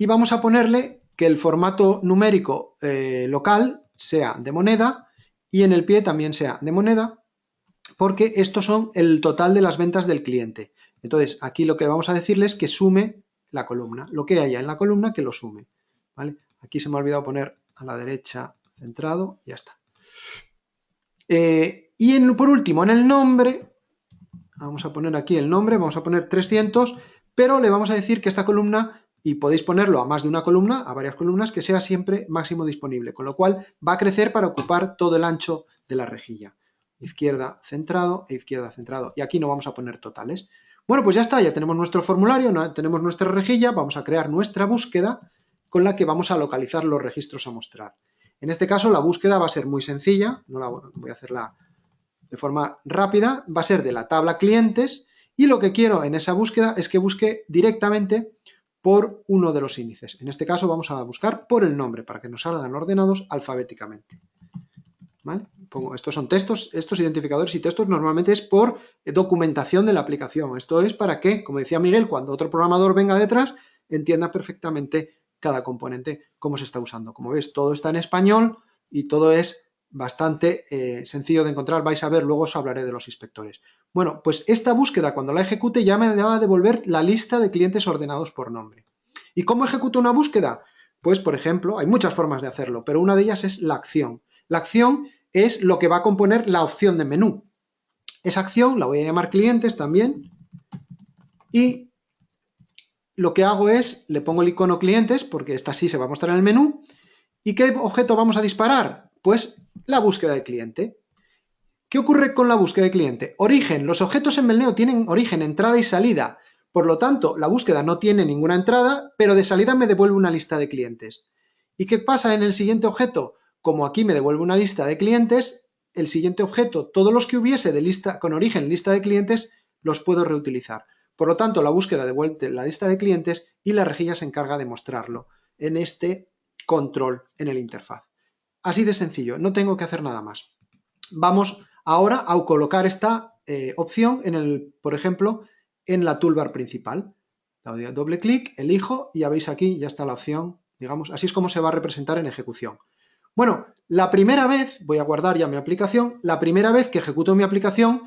y vamos a ponerle que el formato numérico local sea de moneda y en el pie también sea de moneda, porque estos son el total de las ventas del cliente. Entonces, aquí lo que vamos a decirle es que sume la columna, lo que haya en la columna que lo sume, ¿vale? Aquí se me ha olvidado poner a la derecha centrado, ya está. Y por último, en el nombre, vamos a poner aquí el nombre, vamos a poner 300, pero le vamos a decir que esta columna, y podéis ponerlo a más de una columna, a varias columnas, que sea siempre máximo disponible, con lo cual va a crecer para ocupar todo el ancho de la rejilla. Izquierda centrado e izquierda centrado. Y aquí no vamos a poner totales. Bueno, pues ya está, ya tenemos nuestro formulario, tenemos nuestra rejilla, vamos a crear nuestra búsqueda con la que vamos a localizar los registros a mostrar. En este caso la búsqueda va a ser muy sencilla, no la voy a hacerla de forma rápida, va a ser de la tabla clientes y lo que quiero en esa búsqueda es que busque directamente por uno de los índices. En este caso vamos a buscar por el nombre para que nos salgan ordenados alfabéticamente. ¿Vale? Estos son textos, estos identificadores y textos normalmente es por documentación de la aplicación. Esto es para que, como decía Miguel, cuando otro programador venga detrás, entienda perfectamente cada componente, cómo se está usando. Como ves, todo está en español y todo es bastante sencillo de encontrar. Vais a ver, luego os hablaré de los inspectores. Bueno, pues esta búsqueda, cuando la ejecute, ya me va a devolver la lista de clientes ordenados por nombre. ¿Y cómo ejecuto una búsqueda? Pues, por ejemplo, hay muchas formas de hacerlo, pero una de ellas es la acción. La acción es lo que va a componer la opción de menú. Esa acción la voy a llamar clientes también y lo que hago es, le pongo el icono clientes porque esta sí se va a mostrar en el menú. ¿Y qué objeto vamos a disparar? Pues la búsqueda de cliente. ¿Qué ocurre con la búsqueda de cliente? Origen. Los objetos en Belneo tienen origen, entrada y salida. Por lo tanto, la búsqueda no tiene ninguna entrada, pero de salida me devuelve una lista de clientes. ¿Y qué pasa en el siguiente objeto? Como aquí me devuelve una lista de clientes, el siguiente objeto, todos los que hubiese de lista con origen lista de clientes, los puedo reutilizar. Por lo tanto, la búsqueda devuelve la lista de clientes y la rejilla se encarga de mostrarlo en este control en el interfaz. Así de sencillo, no tengo que hacer nada más. Vamos ahora a colocar esta opción, por ejemplo, en la toolbar principal. Doble clic, elijo y ya veis aquí, ya está la opción, digamos, así es como se va a representar en ejecución. Bueno, la primera vez, voy a guardar ya mi aplicación, la primera vez que ejecuto mi aplicación,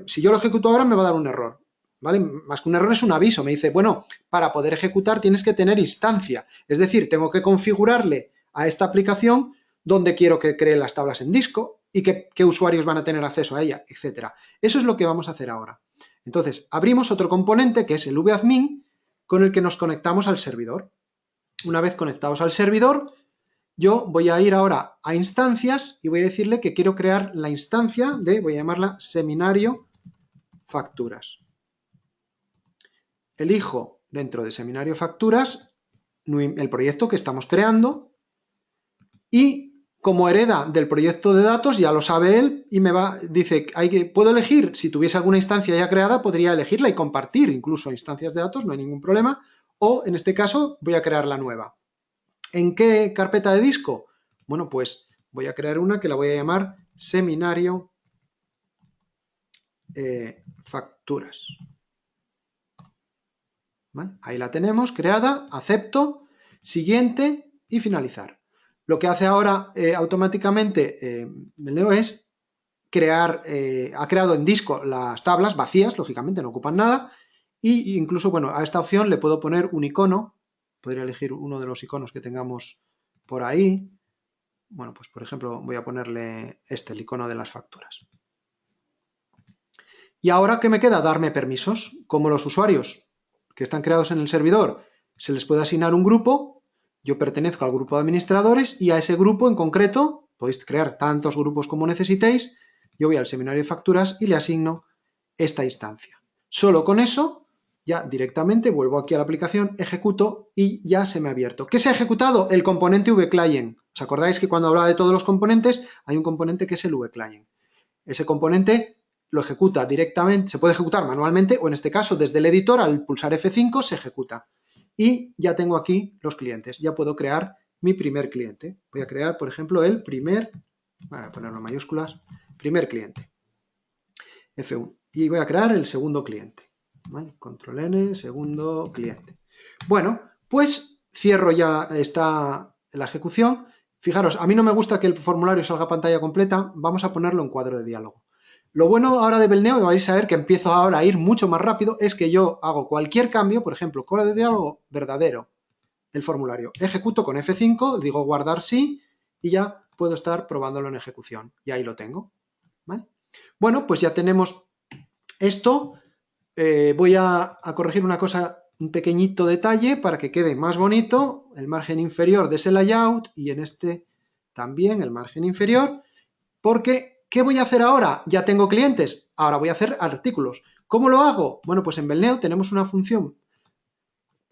si yo lo ejecuto ahora me va a dar un error, ¿vale? Más que un error es un aviso, me dice, bueno, para poder ejecutar tienes que tener instancia, es decir, tengo que configurarle a esta aplicación donde quiero que cree las tablas en disco y qué usuarios van a tener acceso a ella, etc. Eso es lo que vamos a hacer ahora. Entonces, abrimos otro componente que es el vadmin con el que nos conectamos al servidor. Una vez conectados al servidor, yo voy a ir ahora a instancias y voy a decirle que quiero crear la instancia de, voy a llamarla seminario facturas. Elijo dentro de seminario facturas el proyecto que estamos creando y como hereda del proyecto de datos, ya lo sabe él y dice, puedo elegir, si tuviese alguna instancia ya creada, podría elegirla y compartir incluso instancias de datos, no hay ningún problema, o en este caso voy a crear la nueva. ¿En qué carpeta de disco? Bueno, pues voy a crear una que la voy a llamar seminario facturas. ¿Vale? Ahí la tenemos creada, acepto, siguiente y finalizar. Lo que hace ahora automáticamente Belneo es ha creado en disco las tablas vacías, lógicamente no ocupan nada, y incluso, bueno, a esta opción le puedo poner un icono, podría elegir uno de los iconos que tengamos por ahí. Bueno, pues por ejemplo voy a ponerle el icono de las facturas. Y ahora, ¿qué me queda? Darme permisos. Como los usuarios que están creados en el servidor se les puede asignar un grupo, yo pertenezco al grupo de administradores y a ese grupo en concreto, podéis crear tantos grupos como necesitéis, yo voy al seminario de facturas y le asigno esta instancia. Solo con eso, ya directamente vuelvo aquí a la aplicación, ejecuto y ya se me ha abierto. ¿Qué se ha ejecutado? El componente vclient. ¿Os acordáis que cuando hablaba de todos los componentes, hay un componente que es el vclient? Ese componente lo ejecuta directamente, se puede ejecutar manualmente o en este caso desde el editor al pulsar F5 se ejecuta. Y ya tengo aquí los clientes, ya puedo crear mi primer cliente. Voy a crear, por ejemplo, el primer, voy a ponerlo en mayúsculas, primer cliente. F1. Y voy a crear el segundo cliente. ¿Vale? Control N, segundo cliente. Bueno, pues cierro ya la ejecución. Fijaros, a mí no me gusta que el formulario salga a pantalla completa, vamos a ponerlo en cuadro de diálogo. Lo bueno ahora de Belneo, y vais a ver que empiezo ahora a ir mucho más rápido, es que yo hago cualquier cambio, por ejemplo, cuadro de diálogo verdadero, el formulario. Ejecuto con F5, digo guardar sí, y ya puedo estar probándolo en ejecución. Y ahí lo tengo. ¿Vale? Bueno, pues ya tenemos esto. Voy a corregir una cosa, un pequeñito detalle para que quede más bonito. El margen inferior de ese layout y en este también el margen inferior, porque ¿qué voy a hacer ahora? Ya tengo clientes, ahora voy a hacer artículos. ¿Cómo lo hago? Bueno, pues en Belneo tenemos una función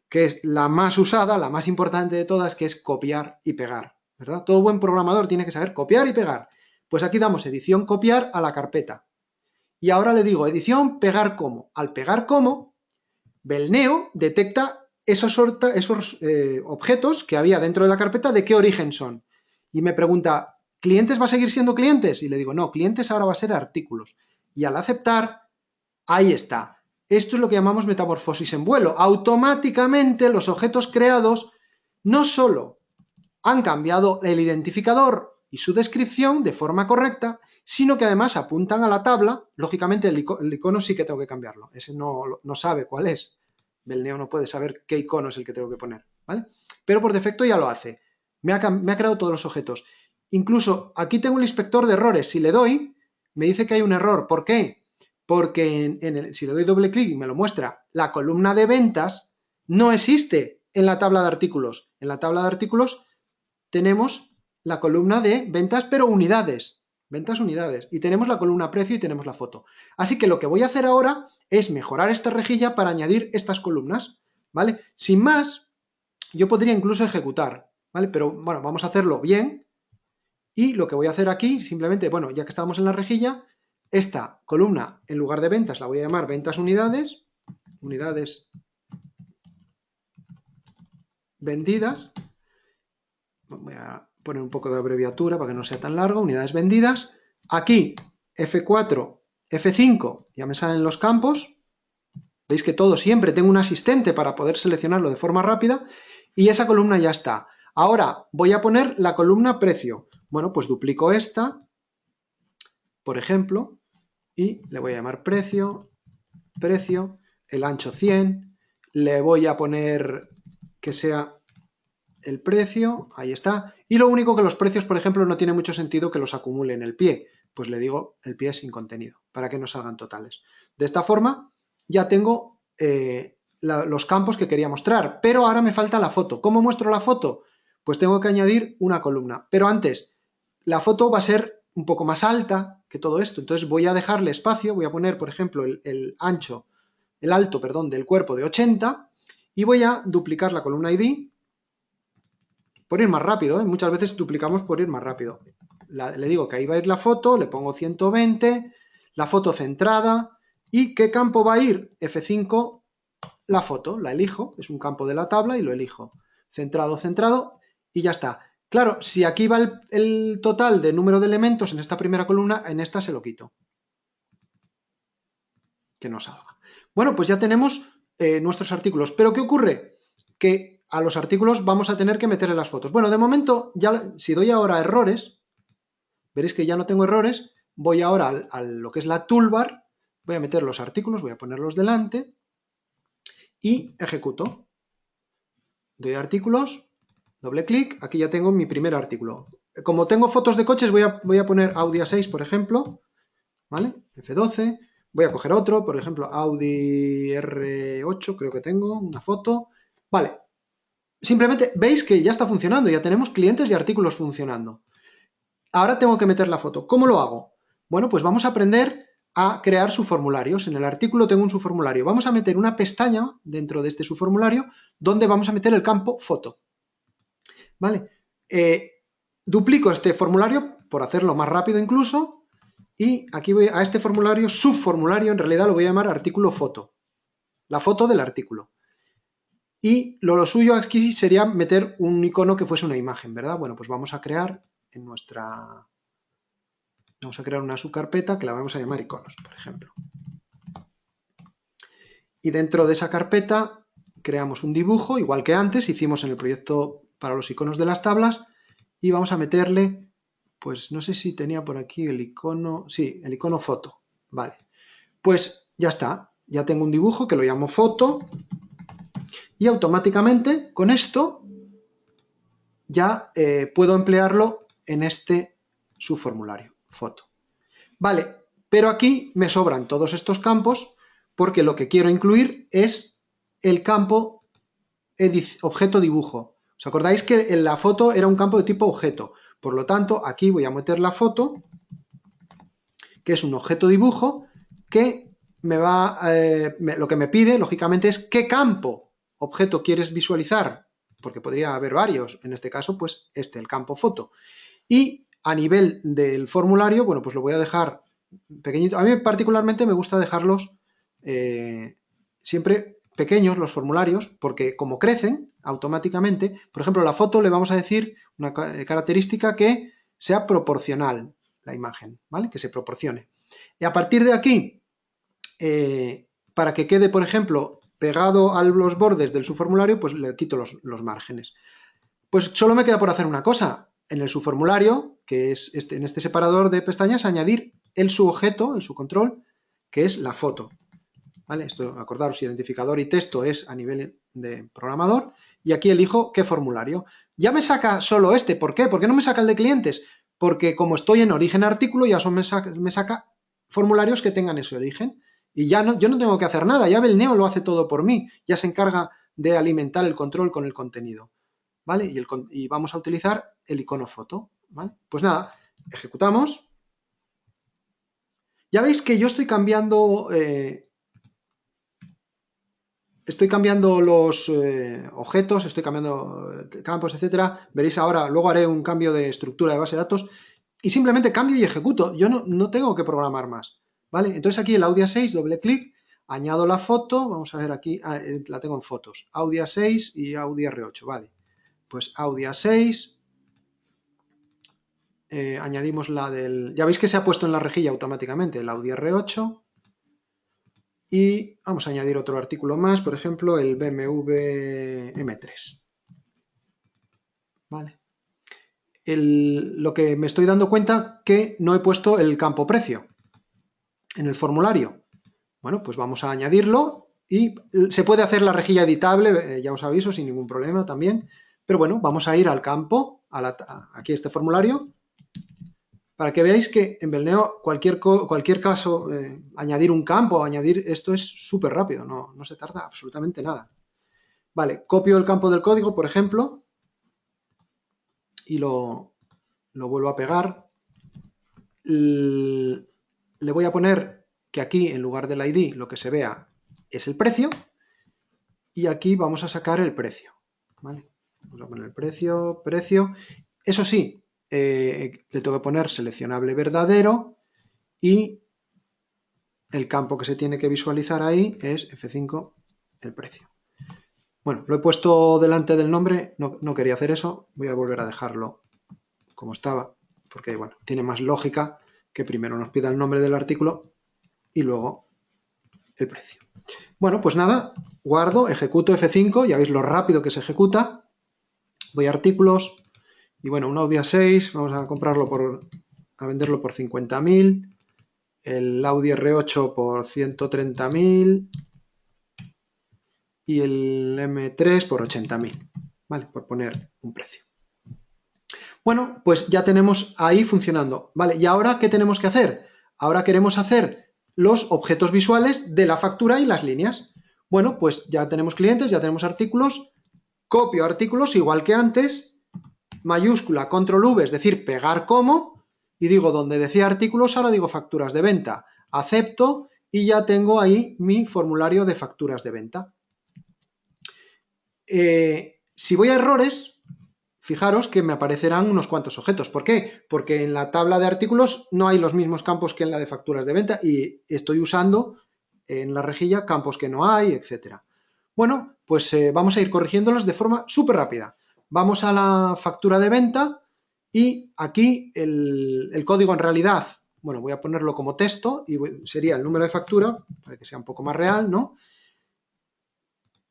que es la más usada, la más importante de todas, que es copiar y pegar, ¿verdad? Todo buen programador tiene que saber copiar y pegar. Pues aquí damos edición copiar a la carpeta. Y ahora le digo edición pegar como. Al pegar como, Belneo detecta esos objetos que había dentro de la carpeta, de qué origen son. Y me pregunta, ¿clientes va a seguir siendo clientes? Y le digo, no, clientes ahora va a ser artículos. Y al aceptar, ahí está. Esto es lo que llamamos metamorfosis en vuelo. Automáticamente los objetos creados no solo han cambiado el identificador y su descripción de forma correcta, sino que además apuntan a la tabla. Lógicamente el icono sí que tengo que cambiarlo. Ese no sabe cuál es. Belneo no puede saber qué icono es el que tengo que poner, ¿vale? Pero por defecto ya lo hace. Me ha creado todos los objetos. Incluso aquí tengo el inspector de errores. Si le doy, me dice que hay un error. ¿Por qué? Porque si le doy doble clic y me lo muestra, la columna de ventas no existe en la tabla de artículos. En la tabla de artículos tenemos la columna de ventas, pero unidades. ventas unidades, y tenemos la columna precio y tenemos la foto. Así que lo que voy a hacer ahora es mejorar esta rejilla para añadir estas columnas, ¿vale? Sin más, yo podría incluso ejecutar, ¿vale? Pero bueno, vamos a hacerlo bien, y lo que voy a hacer aquí, simplemente, bueno, ya que estamos en la rejilla, esta columna, en lugar de ventas, la voy a llamar ventas unidades, unidades vendidas. Voy a poner un poco de abreviatura para que no sea tan largo, unidades vendidas. Aquí, F4, F5, ya me salen los campos. Veis que todo siempre tengo un asistente para poder seleccionarlo de forma rápida, y esa columna ya está. Ahora voy a poner la columna precio. Bueno, pues duplico esta, por ejemplo, y le voy a llamar precio, precio, el ancho 100, le voy a poner que sea el precio, ahí está, y lo único que los precios, por ejemplo, no tiene mucho sentido que los acumule en el pie, pues le digo el pie sin contenido, para que no salgan totales. De esta forma ya tengo los campos que quería mostrar, pero ahora me falta la foto. ¿Cómo muestro la foto? Pues tengo que añadir una columna, pero antes, la foto va a ser un poco más alta que todo esto, entonces voy a dejarle espacio, voy a poner, por ejemplo, el alto, del cuerpo de 80, y voy a duplicar la columna ID, por ir más rápido, ¿eh? Muchas veces duplicamos por ir más rápido. Le digo que ahí va a ir la foto, le pongo 120, la foto centrada, ¿y qué campo va a ir? F5, la foto, la elijo, es un campo de la tabla y lo elijo. Centrado, centrado, y ya está. Claro, si aquí va el total de número de elementos en esta primera columna, en esta se lo quito. Que no salga. Bueno, pues ya tenemos nuestros artículos. ¿Pero qué ocurre? Que a los artículos vamos a tener que meterle las fotos. Bueno, de momento, ya si doy ahora errores, veréis que ya no tengo errores. Voy ahora a lo que es la toolbar, voy a meter los artículos, voy a ponerlos delante y ejecuto. Doy a artículos, doble clic, aquí ya tengo mi primer artículo. Como tengo fotos de coches, voy a poner Audi A6, por ejemplo, ¿vale? F12, voy a coger otro, por ejemplo, Audi R8, creo que tengo una foto. Vale, simplemente veis que ya está funcionando, ya tenemos clientes y artículos funcionando. Ahora tengo que meter la foto. ¿Cómo lo hago? Bueno, pues vamos a aprender a crear subformularios. En el artículo tengo un subformulario. Vamos a meter una pestaña dentro de este subformulario donde vamos a meter el campo foto. ¿Vale? Duplico este formulario por hacerlo más rápido incluso, y aquí voy a este formulario, subformulario, en realidad lo voy a llamar artículo foto. La foto del artículo. Y lo suyo aquí sería meter un icono que fuese una imagen, ¿verdad? Bueno, pues vamos a crear una subcarpeta que la vamos a llamar iconos, por ejemplo. Y dentro de esa carpeta creamos un dibujo, igual que antes hicimos en el proyecto para los iconos de las tablas, y vamos a meterle, pues no sé si tenía por aquí el icono, sí, el icono foto, vale. Pues ya está, ya tengo un dibujo que lo llamo foto, y automáticamente con esto ya puedo emplearlo en este subformulario, foto. Vale, pero aquí me sobran todos estos campos porque lo que quiero incluir es el campo objeto dibujo. ¿Os acordáis que en la foto era un campo de tipo objeto? Por lo tanto, aquí voy a meter la foto, que es un objeto dibujo, que lo que me pide, lógicamente, es qué campo objeto quieres visualizar, porque podría haber varios, en este caso, pues el campo foto. Y a nivel del formulario, bueno, pues lo voy a dejar pequeñito. A mí particularmente me gusta dejarlos siempre pequeños, los formularios, porque como crecen automáticamente, por ejemplo, la foto le vamos a decir una característica que sea proporcional, la imagen, ¿vale? Que se proporcione. Y a partir de aquí, para que quede, por ejemplo, pegado a los bordes del subformulario, pues le quito los márgenes. Pues solo me queda por hacer una cosa. En el subformulario, que es en este separador de pestañas, añadir el subobjeto, el subcontrol, que es la foto. ¿Vale? Esto, acordaros, identificador y texto es a nivel de programador, y aquí elijo qué formulario. Ya me saca solo este, ¿por qué? ¿Por qué no me saca el de clientes? Porque como estoy en origen artículo, ya me saca formularios que tengan ese origen, y ya yo no tengo que hacer nada, ya Belneo lo hace todo por mí, ya se encarga de alimentar el control con el contenido, ¿vale? Y vamos a utilizar el icono foto, ¿vale? Pues nada, ejecutamos, Ya veis que yo estoy cambiando los objetos, estoy cambiando campos, etcétera. Veréis ahora, luego haré un cambio de estructura de base de datos y simplemente cambio y ejecuto. Yo no tengo que programar más, ¿vale? Entonces aquí el Audia 6, doble clic, añado la foto, vamos a ver aquí, la tengo en fotos, Audia 6 y Audia R8, ¿vale? Pues Audia 6, añadimos la del... Ya veis que se ha puesto en la rejilla automáticamente el Audia R8. Y vamos a añadir otro artículo más, por ejemplo, el BMW M3. ¿Vale? Lo que me estoy dando cuenta que no he puesto el campo precio en el formulario. Bueno, pues vamos a añadirlo y se puede hacer la rejilla editable, ya os aviso, sin ningún problema también. Pero bueno, vamos a ir al campo, aquí a este formulario, para que veáis que en Belneo cualquier caso, añadir un campo o añadir esto es súper rápido, no se tarda absolutamente nada. Vale, copio el campo del código, por ejemplo, y lo vuelvo a pegar. Le voy a poner que aquí, en lugar del ID, lo que se vea es el precio, y aquí vamos a sacar el precio. ¿Vale? Vamos a poner el precio. Eso sí, le tengo que poner seleccionable verdadero y el campo que se tiene que visualizar ahí es F5, el precio. Bueno, lo he puesto delante del nombre, no quería hacer eso, voy a volver a dejarlo como estaba, porque bueno, tiene más lógica que primero nos pida el nombre del artículo y luego el precio. Bueno, pues nada, guardo, ejecuto F5, ya veis lo rápido que se ejecuta, voy a artículos, y bueno, un Audi A6, vamos a venderlo por 50.000, el Audi R8 por 130.000 y el M3 por 80.000, ¿vale? Por poner un precio. Bueno, pues ya tenemos ahí funcionando, ¿vale? ¿Y ahora qué tenemos que hacer? Ahora queremos hacer los objetos visuales de la factura y las líneas. Bueno, pues ya tenemos clientes, ya tenemos artículos, copio artículos igual que antes, mayúscula, control V, es decir, pegar como, y digo donde decía artículos, ahora digo facturas de venta, acepto y ya tengo ahí mi formulario de facturas de venta. Si voy a errores, fijaros que me aparecerán unos cuantos objetos. ¿Por qué? Porque en la tabla de artículos no hay los mismos campos que en la de facturas de venta y estoy usando en la rejilla campos que no hay, etc. Bueno, pues vamos a ir corrigiéndolos de forma súper rápida. Vamos a la factura de venta y aquí el código en realidad, bueno, voy a ponerlo como texto y sería el número de factura, para que sea un poco más real, ¿no?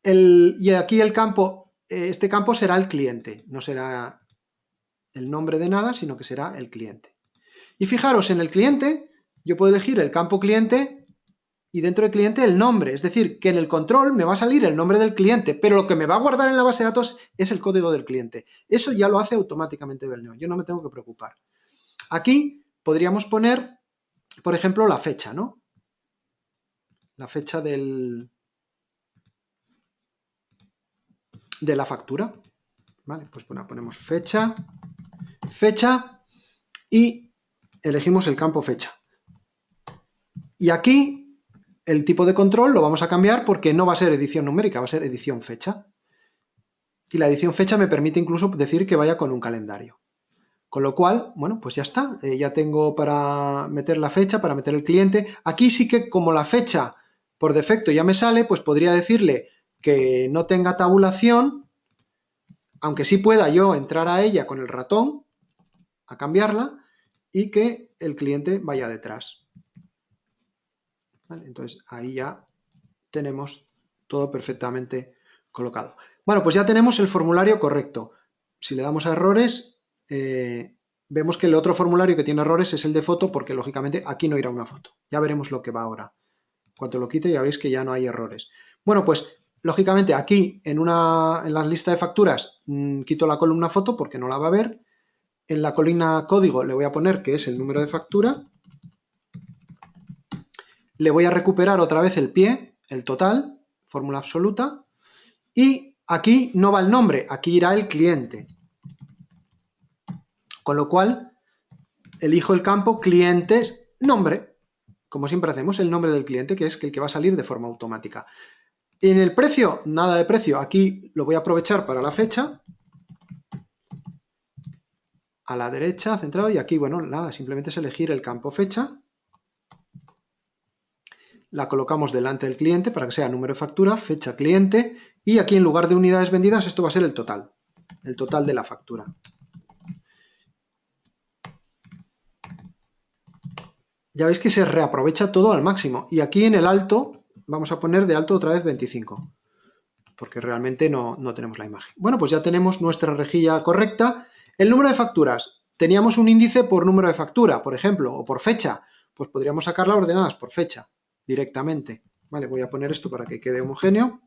Y aquí el campo, este campo será el cliente, no será el nombre de nada, sino que será el cliente. Y fijaros, en el cliente yo puedo elegir el campo cliente y dentro del cliente el nombre, es decir, que en el control me va a salir el nombre del cliente, pero lo que me va a guardar en la base de datos es el código del cliente. Eso ya lo hace automáticamente Belneo, yo no me tengo que preocupar. Aquí podríamos poner, por ejemplo, la fecha, ¿no? La fecha de la factura. Vale, pues ponemos fecha y elegimos el campo fecha. Y aquí el tipo de control lo vamos a cambiar porque no va a ser edición numérica, va a ser edición fecha. Y la edición fecha me permite incluso decir que vaya con un calendario. Con lo cual, bueno, pues ya está. Ya tengo para meter la fecha, para meter el cliente. Aquí sí que como la fecha por defecto ya me sale, pues podría decirle que no tenga tabulación, aunque sí pueda yo entrar a ella con el ratón a cambiarla y que el cliente vaya detrás. ¿Vale? Entonces ahí ya tenemos todo perfectamente colocado. Bueno, pues ya tenemos el formulario correcto. Si le damos a errores, vemos que el otro formulario que tiene errores es el de foto porque lógicamente aquí no irá una foto. Ya veremos lo que va ahora. Cuando lo quite ya veis que ya no hay errores. Bueno, pues lógicamente aquí en la lista de facturas quito la columna foto porque no la va a ver. En la columna código le voy a poner que es el número de factura. Le voy a recuperar otra vez el pie, el total, fórmula absoluta. Y aquí no va el nombre, aquí irá el cliente. Con lo cual, elijo el campo clientes nombre. como siempre hacemos, el nombre del cliente, que es el que va a salir de forma automática. En el precio, nada de precio. Aquí lo voy a aprovechar para la fecha. A la derecha, centrado, y aquí, bueno, nada, simplemente es elegir el campo fecha. La colocamos delante del cliente para que sea número de factura, fecha cliente, y aquí en lugar de unidades vendidas, esto va a ser el total de la factura. Ya veis que se reaprovecha todo al máximo. Y aquí en el alto, vamos a poner de alto otra vez 25, porque realmente no tenemos la imagen. Bueno, pues ya tenemos nuestra rejilla correcta. El número de facturas. Teníamos un índice por número de factura, por ejemplo, o por fecha. Pues podríamos sacarlas ordenadas por fecha, directamente. Vale, voy a poner esto para que quede homogéneo.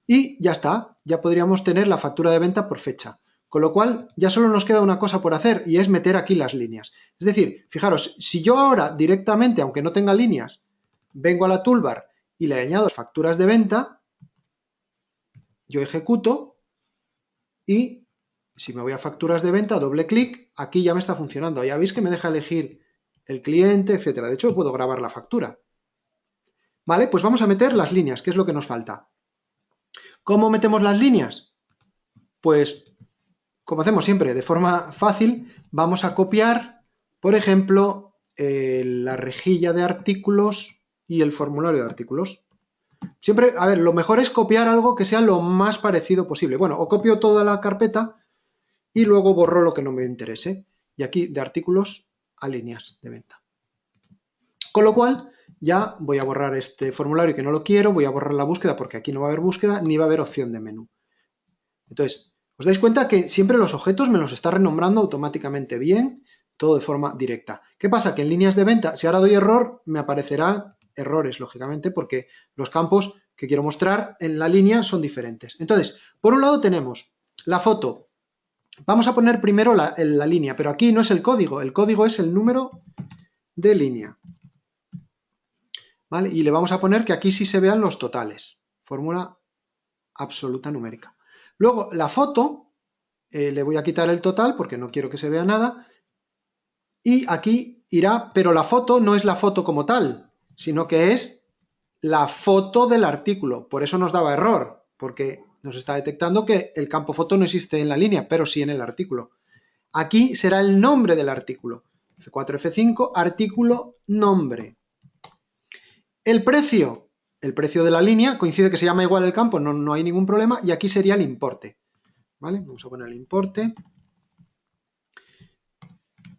Y ya está, ya podríamos tener la factura de venta por fecha. Con lo cual, ya solo nos queda una cosa por hacer, y es meter aquí las líneas. Es decir, fijaros, si yo ahora directamente, aunque no tenga líneas, vengo a la toolbar y le añado facturas de venta, yo ejecuto y si me voy a facturas de venta, doble clic, aquí ya me está funcionando. Ya veis que me deja elegir el cliente, etcétera. De hecho, puedo grabar la factura. Vale, pues vamos a meter las líneas, que es lo que nos falta. ¿Cómo metemos las líneas? Pues, como hacemos siempre, de forma fácil, vamos a copiar, por ejemplo, la rejilla de artículos y el formulario de artículos. Siempre, a ver, lo mejor es copiar algo que sea lo más parecido posible. Bueno, o copio toda la carpeta y luego borro lo que no me interese. Y aquí de artículos a líneas de venta. Con lo cual, ya voy a borrar este formulario que no lo quiero, voy a borrar la búsqueda porque aquí no va a haber búsqueda ni va a haber opción de menú. Entonces, os dais cuenta que siempre los objetos me los está renombrando automáticamente bien, todo de forma directa. ¿Qué pasa? Que en líneas de venta, si ahora doy error, me aparecerán errores, lógicamente, porque los campos que quiero mostrar en la línea son diferentes. Entonces, por un lado tenemos la foto. Vamos a poner primero la línea, pero aquí no es el código es el número de línea. ¿Vale? Y le vamos a poner que aquí sí se vean los totales. Fórmula absoluta numérica. Luego, la foto, le voy a quitar el total porque no quiero que se vea nada. Y aquí irá, pero la foto no es la foto como tal, sino que es la foto del artículo. Por eso nos daba error, porque nos está detectando que el campo foto no existe en la línea, pero sí en el artículo. Aquí será el nombre del artículo. F4, F5, artículo, nombre. El precio de la línea, coincide que se llama igual el campo, no hay ningún problema, y aquí sería el importe. ¿Vale? Vamos a poner el importe.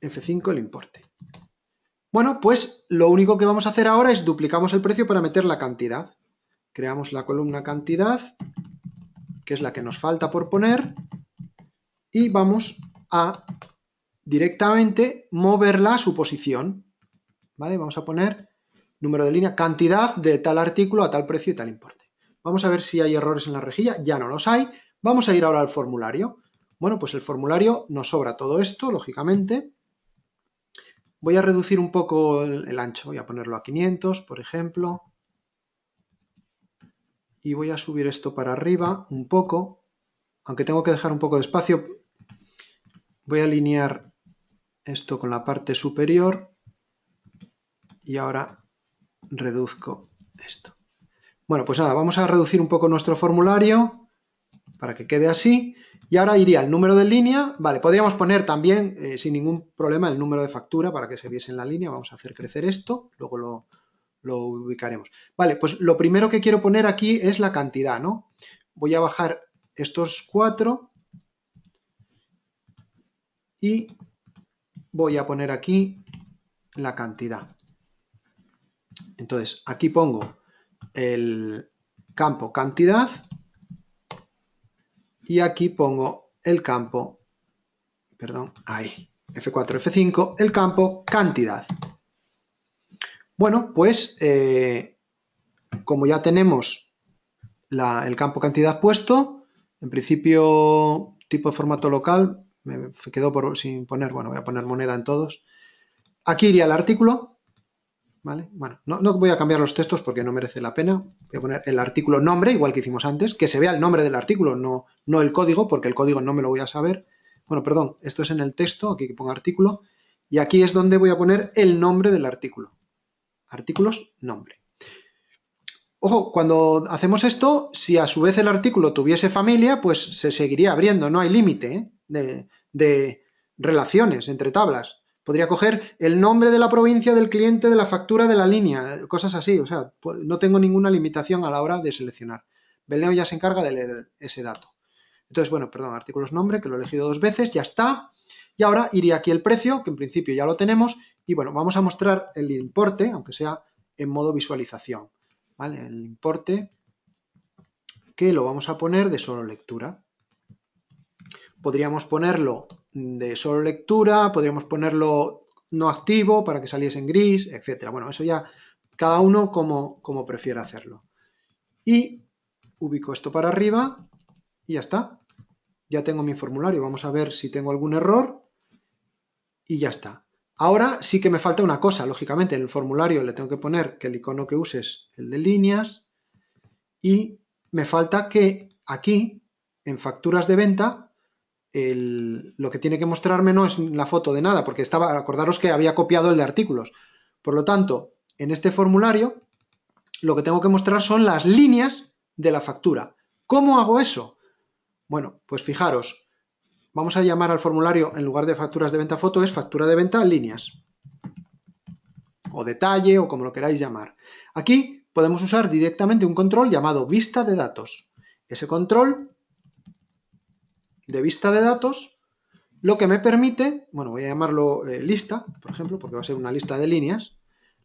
F5, el importe. Bueno, pues lo único que vamos a hacer ahora es duplicamos el precio para meter la cantidad. Creamos la columna cantidad, que es la que nos falta por poner, y vamos a directamente moverla a su posición. ¿Vale? Vamos a poner número de línea, cantidad de tal artículo a tal precio y tal importe. Vamos a ver si hay errores en la rejilla, ya no los hay. Vamos a ir ahora al formulario. Bueno, pues el formulario nos sobra todo esto, lógicamente. Voy a reducir un poco el ancho, voy a ponerlo a 500, por ejemplo. Y voy a subir esto para arriba un poco, aunque tengo que dejar un poco de espacio. Voy a alinear esto con la parte superior y ahora reduzco esto. Bueno, pues nada, vamos a reducir un poco nuestro formulario para que quede así. Y ahora iría el número de línea. Vale, podríamos poner también, sin ningún problema, el número de factura para que se viese en la línea. Vamos a hacer crecer esto, luego lo ubicaremos. Vale, pues lo primero que quiero poner aquí es la cantidad, ¿no? Voy a bajar estos 4 y voy a poner aquí la cantidad. Entonces, aquí pongo el campo cantidad y aquí pongo el campo, perdón, ahí, F4, F5, el campo cantidad. Bueno, pues como ya tenemos el campo cantidad puesto, en principio tipo de formato local, me quedó sin poner, bueno, voy a poner moneda en todos. Aquí iría el artículo, ¿vale? Bueno, no voy a cambiar los textos porque no merece la pena. Voy a poner el artículo nombre, igual que hicimos antes, que se vea el nombre del artículo, no el código, porque el código no me lo voy a saber. Bueno, perdón, esto es en el texto, aquí que pongo artículo, y aquí es donde voy a poner el nombre del artículo. artículos nombre. Ojo, cuando hacemos esto, si a su vez el artículo tuviese familia, pues se seguiría abriendo, no hay límite de relaciones entre tablas. Podría coger el nombre de la provincia, del cliente, de la factura, de la línea, cosas así, o sea, no tengo ninguna limitación a la hora de seleccionar. Belneo ya se encarga de leer ese dato. Entonces, bueno, perdón, artículos nombre, que lo he elegido 2 veces, ya está. Y ahora iría aquí el precio, que en principio ya lo tenemos, y bueno, vamos a mostrar el importe, aunque sea en modo visualización. ¿Vale? El importe que lo vamos a poner de solo lectura. Podríamos ponerlo de solo lectura, podríamos ponerlo no activo para que saliese en gris, etc. Bueno, eso ya cada uno como prefiera hacerlo. Y ubico esto para arriba y ya está. Ya tengo mi formulario. Vamos a ver si tengo algún error y ya está. Ahora sí que me falta una cosa, lógicamente, en el formulario le tengo que poner que el icono que use es el de líneas y me falta que aquí, en facturas de venta, lo que tiene que mostrarme no es la foto de nada, porque acordaros que había copiado el de artículos. Por lo tanto, en este formulario, lo que tengo que mostrar son las líneas de la factura. ¿Cómo hago eso? Bueno, pues fijaros, vamos a llamar al formulario, en lugar de facturas de venta foto, es factura de venta líneas. O detalle, o como lo queráis llamar. Aquí podemos usar directamente un control llamado vista de datos. Ese control de vista de datos lo que me permite, bueno, voy a llamarlo lista, por ejemplo, porque va a ser una lista de líneas,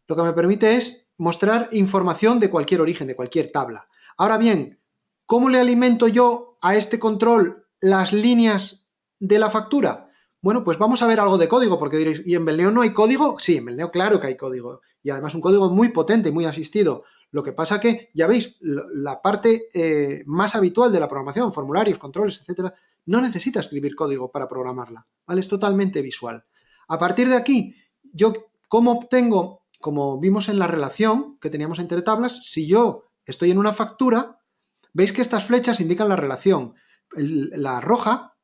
lo que me permite es mostrar información de cualquier origen, de cualquier tabla. Ahora bien, ¿cómo le alimento yo a este control las líneas de la factura? Bueno, pues vamos a ver algo de código, porque diréis, ¿y en Belneo no hay código? Sí, en Belneo claro que hay código, y además un código muy potente y muy asistido. Lo que pasa que, ya veis, la parte más habitual de la programación, formularios, controles, etcétera, no necesita escribir código para programarla, ¿vale? Es totalmente visual. A partir de aquí, yo, ¿cómo obtengo? Como vimos en la relación que teníamos entre tablas, si yo estoy en una factura, veis que estas flechas indican la relación. La roja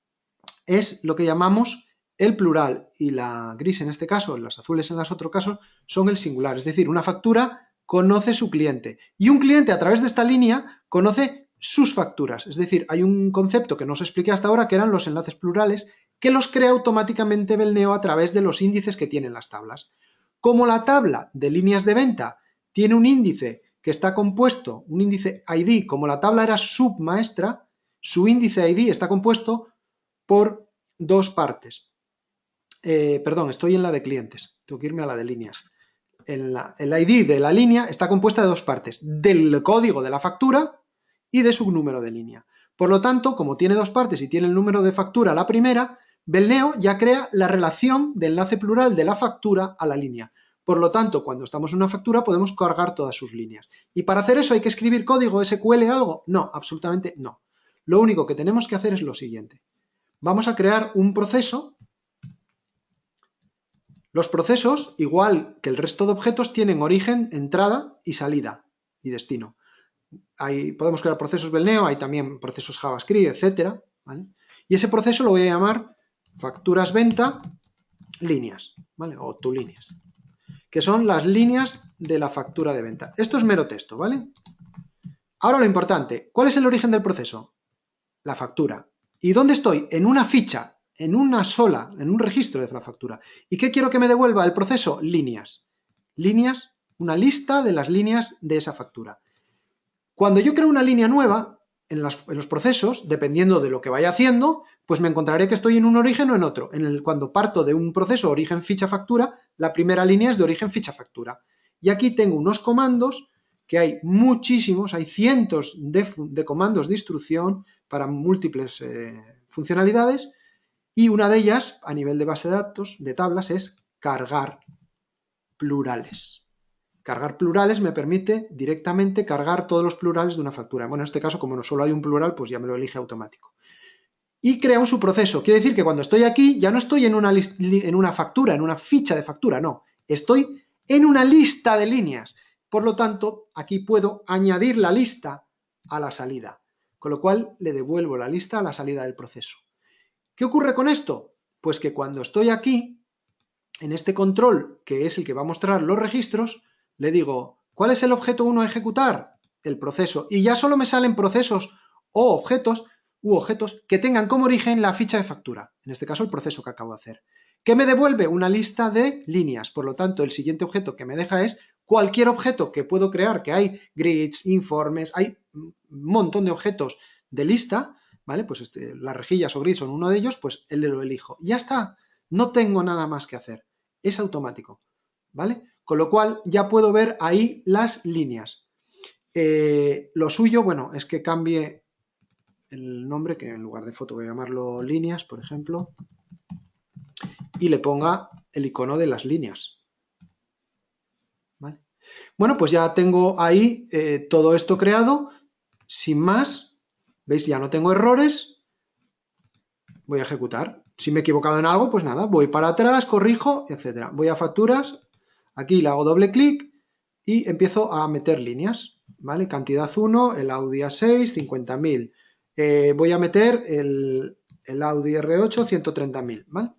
es lo que llamamos el plural y la gris en este caso, las azules en los otros casos, son el singular. Es decir, una factura conoce su cliente y un cliente a través de esta línea conoce sus facturas. Es decir, hay un concepto que no os expliqué hasta ahora que eran los enlaces plurales que los crea automáticamente Belneo a través de los índices que tienen las tablas. Como la tabla de líneas de venta tiene un índice que está compuesto, un índice ID, como la tabla era submaestra, su índice ID está compuesto por 2 partes. Perdón, estoy en la de clientes, tengo que irme a la de líneas. El ID de la línea está compuesta de 2 partes, del código de la factura y de su número de línea. Por lo tanto, como tiene 2 partes y tiene el número de factura la primera, Belneo ya crea la relación de enlace plural de la factura a la línea. Por lo tanto, cuando estamos en una factura podemos cargar todas sus líneas. ¿Y para hacer eso hay que escribir código SQL algo? No, absolutamente no. Lo único que tenemos que hacer es lo siguiente. Vamos a crear un proceso. Los procesos, igual que el resto de objetos, tienen origen, entrada y salida y destino. Podemos crear procesos Belneo, hay también procesos JavaScript, etc. ¿Vale? Y ese proceso lo voy a llamar facturas venta líneas, ¿vale? O tu líneas, que son las líneas de la factura de venta. Esto es mero texto, ¿vale? Ahora lo importante, ¿cuál es el origen del proceso? La factura. ¿Y dónde estoy? En una ficha, en una sola, en un registro de la factura. ¿Y qué quiero que me devuelva el proceso? Líneas. Líneas, una lista de las líneas de esa factura. Cuando yo creo una línea nueva, en los procesos, dependiendo de lo que vaya haciendo, pues me encontraré que estoy en un origen o en otro. Cuando parto de un proceso origen ficha factura, la primera línea es de origen ficha factura. Y aquí tengo unos comandos que hay muchísimos, hay cientos de comandos de instrucción para múltiples funcionalidades, y una de ellas, a nivel de base de datos, de tablas, es cargar plurales. Cargar plurales me permite directamente cargar todos los plurales de una factura. Bueno, en este caso, como no solo hay un plural, pues ya me lo elige automático. Y crea un subproceso. Quiere decir que cuando estoy aquí, ya no estoy en una factura, en una ficha de factura, no. Estoy en una lista de líneas. Por lo tanto, aquí puedo añadir la lista a la salida. Con lo cual, le devuelvo la lista a la salida del proceso. ¿Qué ocurre con esto? Pues que cuando estoy aquí, en este control, que es el que va a mostrar los registros, le digo, ¿cuál es el objeto 1 a ejecutar? El proceso. Y ya solo me salen procesos o objetos que tengan como origen la ficha de factura. En este caso, el proceso que acabo de hacer. ¿Qué me devuelve? Una lista de líneas. Por lo tanto, el siguiente objeto que me deja es cualquier objeto que puedo crear, que hay grids, informes, hay un montón de objetos de lista, ¿vale? Pues las rejillas o grids son uno de ellos, pues él lo elijo. Y ya está. No tengo nada más que hacer. Es automático, ¿vale? Con lo cual ya puedo ver ahí las líneas. Lo suyo, bueno, es que cambie el nombre, que en lugar de foto voy a llamarlo líneas, por ejemplo, y le ponga el icono de las líneas. ¿Vale? Bueno, pues ya tengo ahí todo esto creado, sin más, ¿veis? Ya no tengo errores, voy a ejecutar. Si me he equivocado en algo, pues nada, voy para atrás, corrijo, etc. Voy a facturas, aquí le hago doble clic y empiezo a meter líneas, ¿vale? Cantidad 1, el Audi A6, 50.000. Voy a meter el Audi R8, 130.000, ¿vale?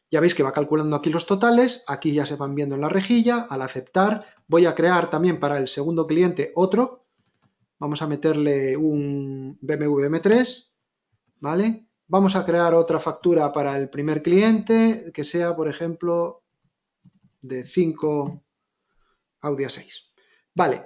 Ya veis que va calculando aquí los totales, aquí ya se van viendo en la rejilla. Al aceptar, voy a crear también para el segundo cliente otro. Vamos a meterle un BMW M3, ¿vale? Vamos a crear otra factura para el primer cliente, que sea, por ejemplo, de 5 Audi A6. Vale,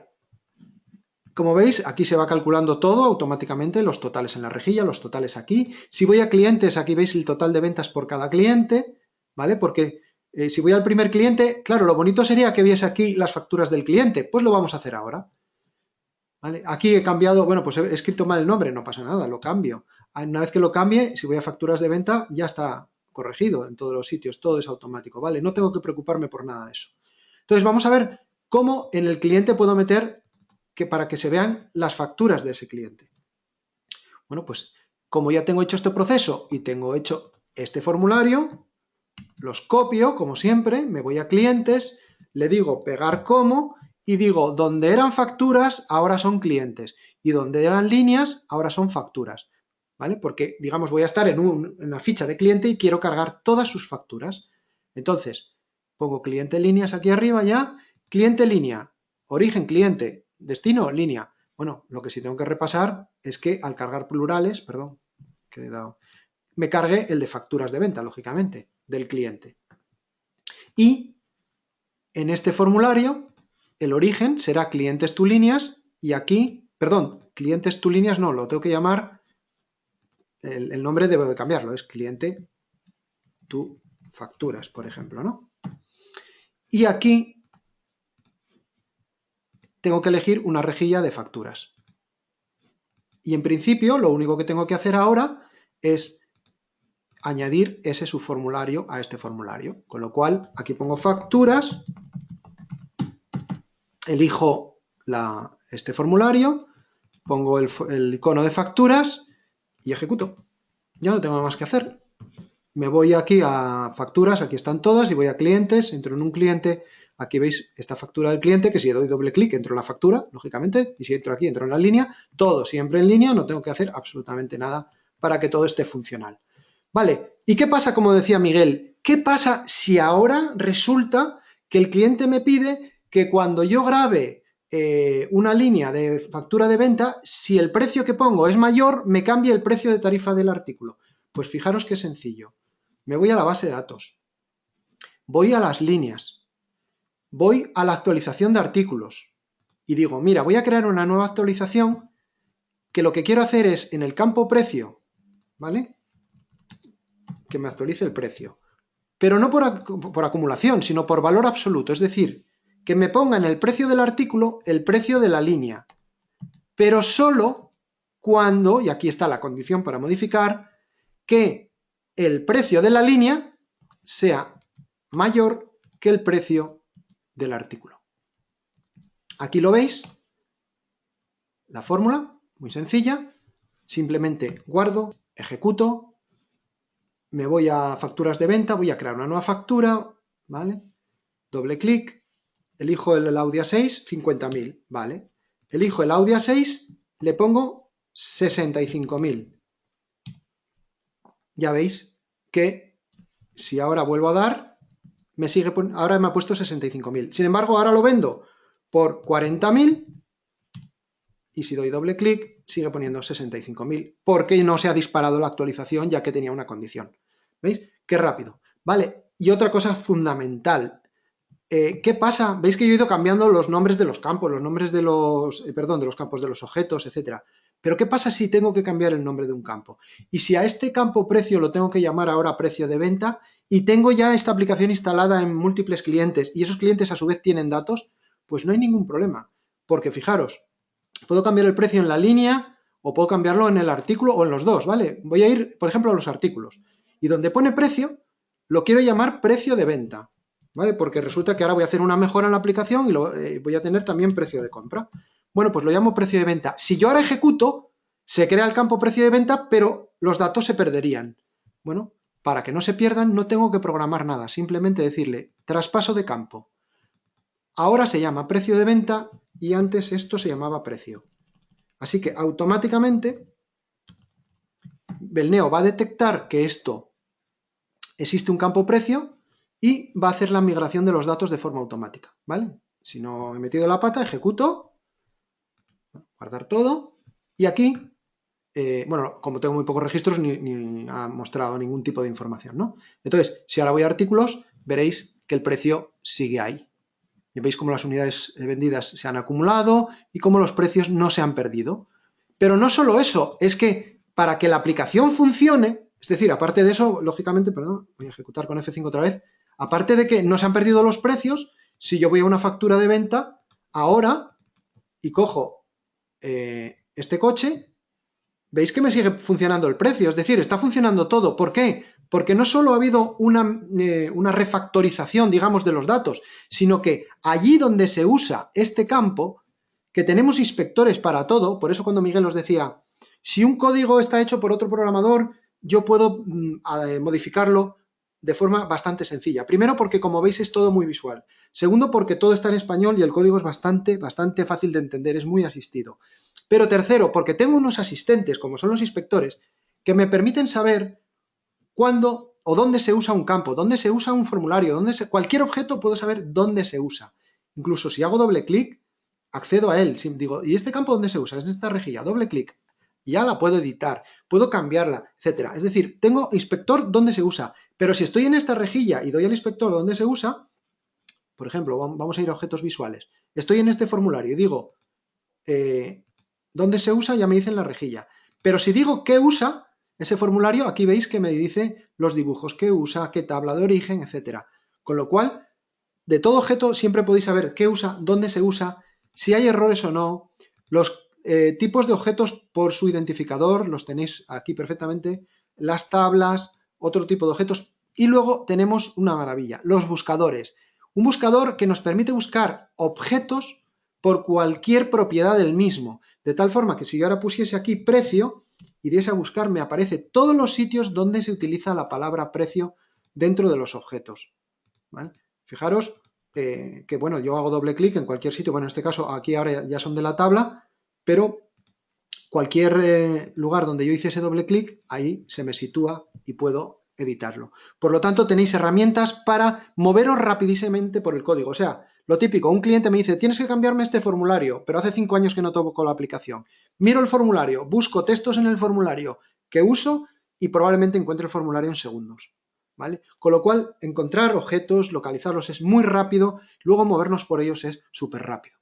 como veis, aquí se va calculando todo automáticamente, los totales en la rejilla, los totales aquí. Si voy a clientes, aquí veis el total de ventas por cada cliente, ¿vale? Porque si voy al primer cliente, claro, lo bonito sería que viese aquí las facturas del cliente. Pues lo vamos a hacer ahora, ¿vale? Aquí he cambiado, bueno, pues he escrito mal el nombre, no pasa nada, lo cambio. Una vez que lo cambie, si voy a facturas de venta, ya está corregido en todos los sitios, todo es automático, ¿vale? No tengo que preocuparme por nada de eso. Entonces vamos a ver cómo en el cliente puedo meter para que se vean las facturas de ese cliente. Bueno, pues como ya tengo hecho este proceso y tengo hecho este formulario, los copio, como siempre, me voy a clientes, le digo pegar como y digo, donde eran facturas, ahora son clientes, y donde eran líneas, ahora son facturas, ¿vale? Porque, digamos, voy a estar en una ficha de cliente y quiero cargar todas sus facturas. Entonces, pongo cliente líneas aquí arriba ya, cliente línea, origen cliente, destino línea. Bueno, lo que sí tengo que repasar es que al cargar plurales, perdón, que he dado, me cargue el de facturas de venta, lógicamente, del cliente. Y en este formulario, el origen será clientes tu líneas y aquí, perdón, clientes tu líneas no, lo tengo que llamar, el nombre debo de cambiarlo, es cliente tu facturas, por ejemplo, ¿no? Y aquí tengo que elegir una rejilla de facturas. Y en principio, lo único que tengo que hacer ahora es añadir ese subformulario a este formulario. Con lo cual, aquí pongo facturas, elijo este formulario, pongo el icono de facturas y ejecuto. Ya no tengo más que hacer. Me voy aquí a facturas, aquí están todas, y voy a clientes, entro en un cliente, aquí veis esta factura del cliente, que si doy doble clic entro en la factura, lógicamente, y si entro aquí entro en la línea, todo siempre en línea, no tengo que hacer absolutamente nada para que todo esté funcional. Vale, ¿y qué pasa, como decía Miguel? ¿Qué pasa si ahora resulta que el cliente me pide que cuando yo grabe una línea de factura de venta, si el precio que pongo es mayor, me cambie el precio de tarifa del artículo? Pues fijaros qué sencillo. Me voy a la base de datos, voy a las líneas, voy a la actualización de artículos y digo, mira, voy a crear una nueva actualización que lo que quiero hacer es en el campo precio, ¿vale? Que me actualice el precio. Pero no por acumulación, sino por valor absoluto, es decir, que me ponga en el precio del artículo el precio de la línea, pero solo cuando, y aquí está la condición para modificar, que el precio de la línea sea mayor que el precio del artículo. Aquí lo veis, la fórmula, muy sencilla, simplemente guardo, ejecuto, me voy a facturas de venta, voy a crear una nueva factura, ¿vale? Doble clic, elijo el Audi A6, 50.000, ¿vale? Elijo el Audi A6, le pongo 65.000. Ya veis que si ahora vuelvo a dar, ahora me ha puesto 65.000. Sin embargo, ahora lo vendo por 40.000 y si doy doble clic, sigue poniendo 65.000, porque no se ha disparado la actualización ya que tenía una condición. ¿Veis? Qué rápido. Vale, y otra cosa fundamental. ¿Qué pasa? Veis que yo he ido cambiando los nombres de los campos, los nombres de los, de los campos de los objetos, etc. Pero ¿qué pasa si tengo que cambiar el nombre de un campo? Y si a este campo precio lo tengo que llamar ahora precio de venta y tengo ya esta aplicación instalada en múltiples clientes y esos clientes a su vez tienen datos, pues no hay ningún problema. Porque fijaros, puedo cambiar el precio en la línea o puedo cambiarlo en el artículo o en los dos, ¿vale? Voy a ir, por ejemplo, a los artículos. Y donde pone precio, lo quiero llamar precio de venta, ¿vale? Porque resulta que ahora voy a hacer una mejora en la aplicación y voy a tener también precio de compra. Bueno, pues lo llamo precio de venta. Si yo ahora ejecuto, se crea el campo precio de venta, pero los datos se perderían. Bueno, para que no se pierdan, no tengo que programar nada, simplemente decirle traspaso de campo. Ahora se llama precio de venta y antes esto se llamaba precio. Así que automáticamente Belneo va a detectar que esto existe un campo precio y va a hacer la migración de los datos de forma automática, ¿vale? Si no he metido la pata, ejecuto, guardar todo y aquí, bueno, como tengo muy pocos registros, ni ha mostrado ningún tipo de información, ¿no? Entonces, si ahora voy a artículos, veréis que el precio sigue ahí. Y veis cómo las unidades vendidas se han acumulado y cómo los precios no se han perdido. Pero no solo eso, es que para que la aplicación funcione, es decir, aparte de eso, lógicamente, perdón, voy a ejecutar con F5 otra vez, aparte de que no se han perdido los precios, si yo voy a una factura de venta ahora y cojo este coche, veis que me sigue funcionando el precio, es decir, está funcionando todo. ¿Por qué? Porque no solo ha habido una refactorización, digamos, de los datos, sino que allí donde se usa este campo, que tenemos inspectores para todo, por eso cuando Miguel os decía, si un código está hecho por otro programador, yo puedo modificarlo de forma bastante sencilla. Primero porque, como veis, es todo muy visual. Segundo porque todo está en español y el código es bastante fácil de entender, es muy asistido. Pero tercero, porque tengo unos asistentes, como son los inspectores, que me permiten saber cuándo o dónde se usa un campo, dónde se usa un formulario, cualquier objeto puedo saber dónde se usa. Incluso si hago doble clic, accedo a él. Si digo, ¿y este campo dónde se usa? Es en esta rejilla, doble clic. Ya la puedo editar, puedo cambiarla, etc. Es decir, tengo inspector dónde se usa, pero si estoy en esta rejilla y doy al inspector dónde se usa, por ejemplo, vamos a ir a objetos visuales. Estoy en este formulario y digo, ¿dónde se usa? Ya me dice en la rejilla. Pero si digo qué usa ese formulario, aquí veis que me dice los dibujos que usa, qué tabla de origen, etc. Con lo cual, de todo objeto siempre podéis saber qué usa, dónde se usa, si hay errores o no. Los tipos de objetos por su identificador los tenéis aquí perfectamente. Las tablas, otro tipo de objetos. Y luego tenemos una maravilla, los buscadores. Un buscador que nos permite buscar objetos por cualquier propiedad del mismo. De tal forma que si yo ahora pusiese aquí precio y diese a buscar, me aparece todos los sitios donde se utiliza la palabra precio dentro de los objetos. ¿Vale? Fijaros que, bueno, yo hago doble clic en cualquier sitio, bueno, en este caso aquí ahora ya son de la tabla, pero cualquier lugar donde yo hice ese doble clic, ahí se me sitúa y puedo editarlo. Por lo tanto, tenéis herramientas para moveros rapidísimamente por el código. O sea, lo típico, un cliente me dice, tienes que cambiarme este formulario, pero hace 5 años que no toco la aplicación. Miro el formulario, busco textos en el formulario que uso y probablemente encuentre el formulario en segundos. ¿Vale? Con lo cual, encontrar objetos, localizarlos es muy rápido, luego movernos por ellos es súper rápido.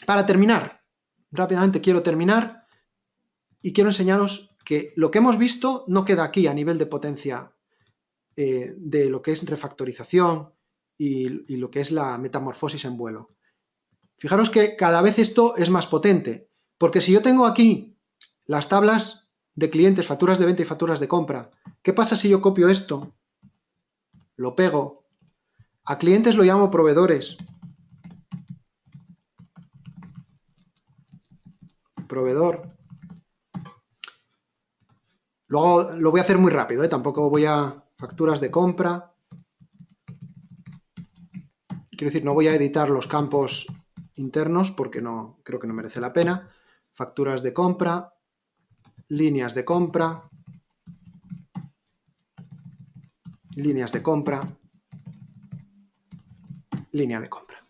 Para terminar, rápidamente quiero terminar y quiero enseñaros que lo que hemos visto no queda aquí a nivel de potencia de lo que es refactorización y lo que es la metamorfosis en vuelo. Fijaros que cada vez esto es más potente, porque si yo tengo aquí las tablas de clientes, facturas de venta y facturas de compra, ¿qué pasa si yo copio esto? Lo pego. A clientes lo llamo proveedores. Proveedor. Luego lo voy a hacer muy rápido, tampoco voy a facturas de compra. Quiero decir, no voy a editar los campos internos porque no creo que no merece la pena. Facturas de compra, líneas de compra. líneas de compra, línea de compra.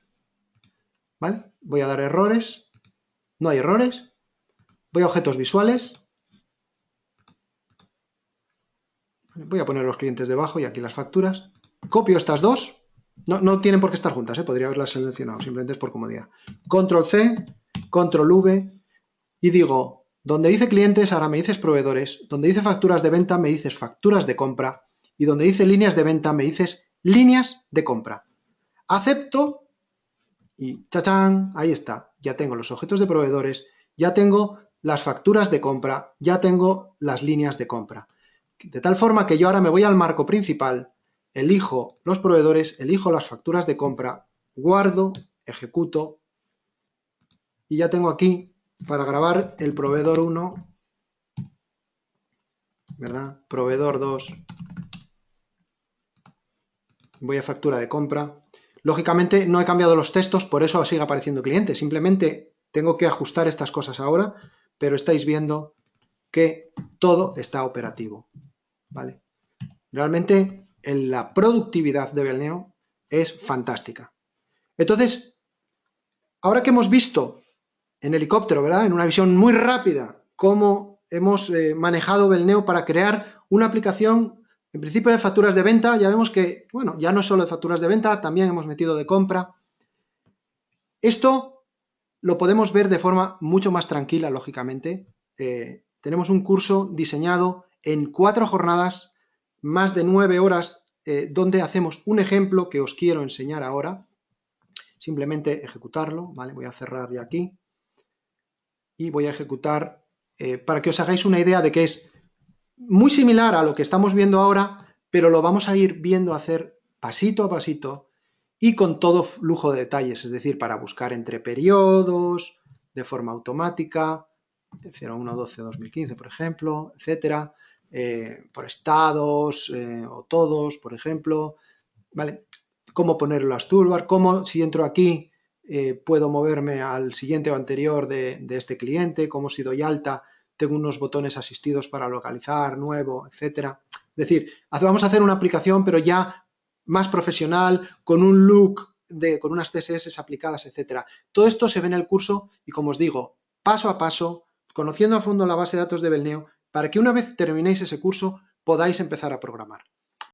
¿Vale? Voy a dar errores, no hay errores, voy a objetos visuales, voy a poner los clientes debajo y aquí las facturas, copio estas dos, no tienen por qué estar juntas, podría haberlas seleccionado, simplemente es por comodidad. Control C, Control V y digo, donde dice clientes ahora me dices proveedores, donde dice facturas de venta me dices facturas de compra y donde dice líneas de venta me dices líneas de compra. Acepto y ¡chachán! Ahí está, ya tengo los objetos de proveedores, ya tengo las facturas de compra, ya tengo las líneas de compra. De tal forma que yo ahora me voy al marco principal, elijo los proveedores, elijo las facturas de compra, guardo, ejecuto y ya tengo aquí para grabar el proveedor 1, ¿verdad? Proveedor 2, voy a factura de compra. Lógicamente no he cambiado los textos, por eso sigue apareciendo cliente, simplemente tengo que ajustar estas cosas ahora, pero estáis viendo que todo está operativo, ¿vale? Realmente la productividad de Belneo es fantástica. Entonces, ahora que hemos visto en helicóptero, ¿verdad? En una visión muy rápida, cómo hemos manejado Belneo para crear una aplicación, en principio de facturas de venta, ya vemos que, bueno, ya no es solo de facturas de venta, también hemos metido de compra. Esto lo podemos ver de forma mucho más tranquila, lógicamente. Tenemos un curso diseñado en 4 jornadas, más de 9 horas, donde hacemos un ejemplo que os quiero enseñar ahora. Simplemente ejecutarlo, ¿vale? Voy a cerrar ya aquí y voy a ejecutar para que os hagáis una idea de que es muy similar a lo que estamos viendo ahora, pero lo vamos a ir viendo hacer pasito a pasito y con todo lujo de detalles, es decir, para buscar entre periodos, de forma automática, 01/12/2015, por ejemplo, etcétera, por estados o todos, por ejemplo, ¿vale? Cómo poner las toolbars, cómo si entro aquí puedo moverme al siguiente o anterior de este cliente, cómo si doy alta tengo unos botones asistidos para localizar, nuevo, etcétera. Es decir, vamos a hacer una aplicación pero ya más profesional, con un look, con unas CSS aplicadas, etcétera. Todo esto se ve en el curso y, como os digo, paso a paso, conociendo a fondo la base de datos de Belneo, para que una vez terminéis ese curso podáis empezar a programar.